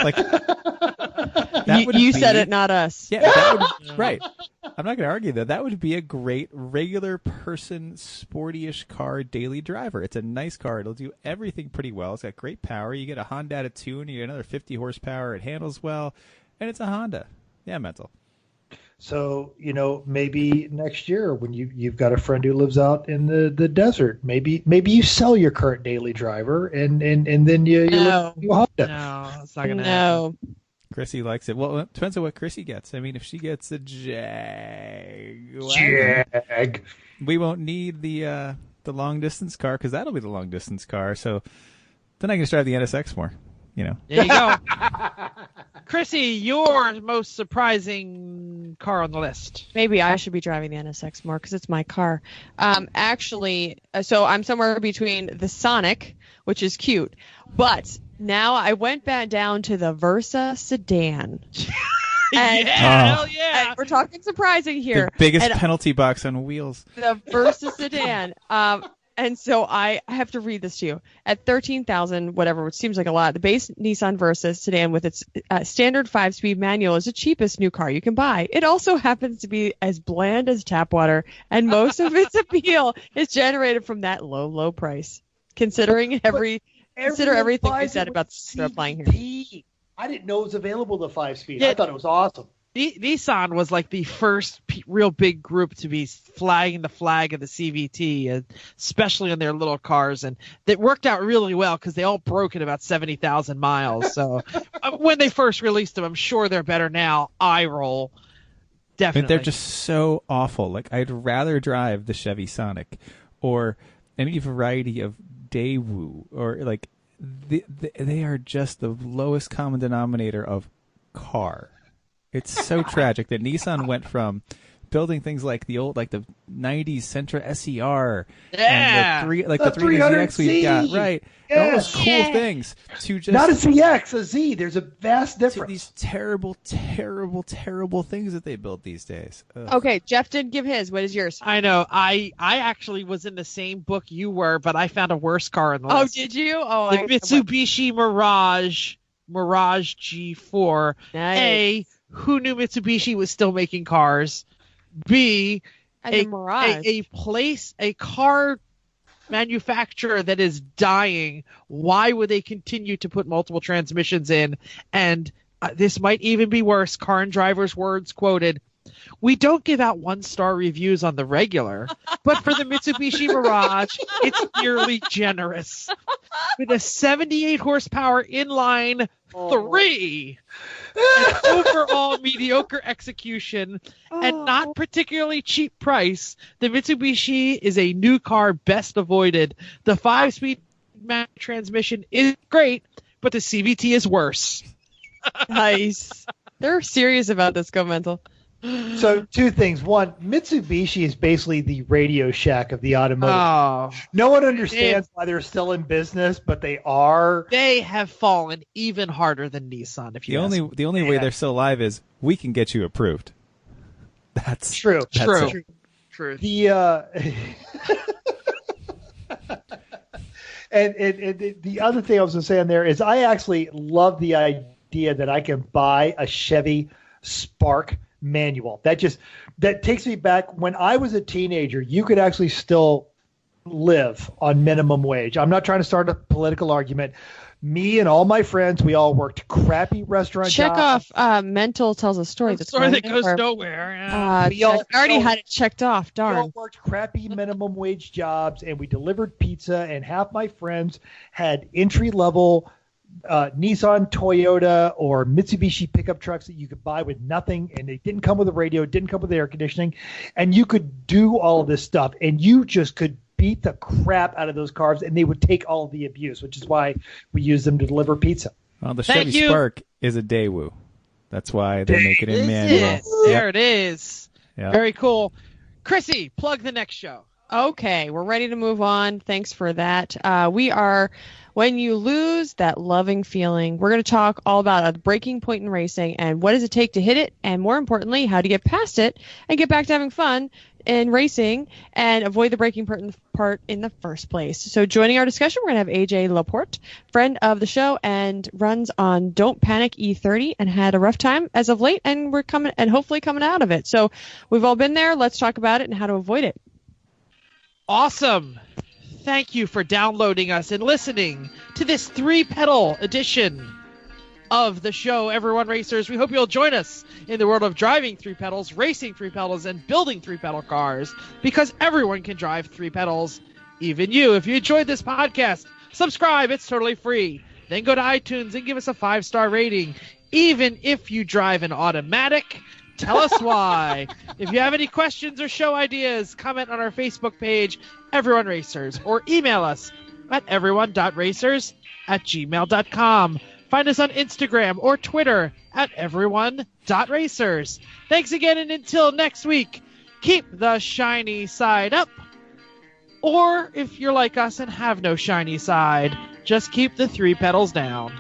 like that would You be, said it, not us. Yeah, that would, right. I'm not going to argue though. That would be a great regular person, sporty-ish car daily driver. It's a nice car. It'll do everything pretty well. It's got great power. You get a Honda out of tune. You get another 50 horsepower. It handles well, and it's a Honda. Yeah, mental. So, maybe next year when you've got a friend who lives out in the desert, maybe you sell your current daily driver and then you live in a Honda. No, it's not gonna happen. Chrissy likes it. Well, it depends on what Chrissy gets. I mean, if she gets a Jag, we won't need the long distance car because that'll be the long distance car. So then I can just drive the NSX more. There you go. Chrissy, your most surprising car on the list. Maybe I should be driving the NSX more because it's my car. Actually, so I'm somewhere between the Sonic, which is cute, but now I went back down to the Versa sedan. Hell yeah! And we're talking surprising here. The biggest penalty box on wheels. The Versa sedan. And so I have to read this to you. At $13,000, whatever, which seems like a lot, the base Nissan Versa sedan with its standard 5-speed manual is the cheapest new car you can buy. It also happens to be as bland as tap water, and most of its appeal is generated from that low price. Considering everything we said about the applying here. I didn't know it was available to 5-speed. Yeah. I thought it was awesome. Nissan was like the first real big group to be flagging the flag of the CVT, especially on their little cars, and it worked out really well because they all broke at about 70,000 miles. So when they first released them, I'm sure they're better now. I roll, definitely. But they're just so awful. Like I'd rather drive the Chevy Sonic or any variety of Daewoo, or like they are just the lowest common denominator of car. It's so tragic that Nissan went from building things like the 90s Sentra SER and the 300ZX we've got, right? Yeah. And all those cool things to just not a ZX, a Z. There's a vast difference. To these terrible, terrible, terrible things that they build these days. Ugh. Okay, Jeff did give his. What is yours? I know. I actually was in the same book you were, but I found a worse car in the list. Oh, did you? Oh, the Mitsubishi Mirage G4. Nice. Who knew Mitsubishi was still making cars? B, a car manufacturer that is dying. Why would they continue to put multiple transmissions in? And this might even be worse. Car and Driver's words quoted: "We don't give out 1-star reviews on the regular, but for the Mitsubishi Mirage, it's nearly generous. With a 78 horsepower inline 3, an overall mediocre execution, and not particularly cheap price, the Mitsubishi is a new car best avoided. The 5-speed transmission is great, but the CVT is worse." Nice. They're serious about this, Go Mental. So 2 things. One, Mitsubishi is basically the Radio Shack of the automotive. No one understands why they're still in business, but they are. They have fallen even harder than Nissan. If you the only way they're still alive is we can get you approved. That's true. True. The and the other thing I was going to say on there is I actually love the idea that I can buy a Chevy Spark manual. That takes me back when I was a teenager. You could actually still live on minimum wage. I'm not trying to start a political argument. Me and all my friends, we all worked crappy restaurant jobs. Check off Mental tells a story that goes nowhere. I already had it checked off. Darn. We all worked crappy minimum wage jobs, and we delivered pizza, and half my friends had entry-level Nissan, Toyota, or Mitsubishi pickup trucks that you could buy with nothing, and they didn't come with a radio, didn't come with air conditioning, and you could do all of this stuff, and you just could beat the crap out of those cars, and they would take all of the abuse, which is why we use them to deliver pizza. Well, the Chevy Spark is a Daewoo. That's why they make it in manual. There it is. Yep. Very cool. Chrissy, plug the next show. Okay, we're ready to move on. Thanks for that. We are When You Lose That Loving Feeling. We're going to talk all about a breaking point in racing and what does it take to hit it, and more importantly, how to get past it and get back to having fun in racing and avoid the breaking part in the first place. So joining our discussion, we're going to have AJ Laporte, friend of the show and runs on Don't Panic E30 and had a rough time as of late, and we're coming and hopefully coming out of it. So we've all been there. Let's talk about it and how to avoid it. Awesome. Thank you for downloading us and listening to this 3-pedal edition of the show, Everyone Racers. We hope you'll join us in the world of driving three pedals, racing three pedals, and building three pedal cars, because everyone can drive three pedals, even you. If you enjoyed this podcast, subscribe. It's totally free. Then go to iTunes and give us a 5-star rating. Even if you drive an automatic, tell us why. If you have any questions or show ideas, comment on our Facebook page, Everyone Racers, or email us at everyone.racers@gmail.com. Find us on Instagram or Twitter at everyone.racers. Thanks again, and until next week, keep the shiny side up. Or if you're like us and have no shiny side, just keep the three pedals down.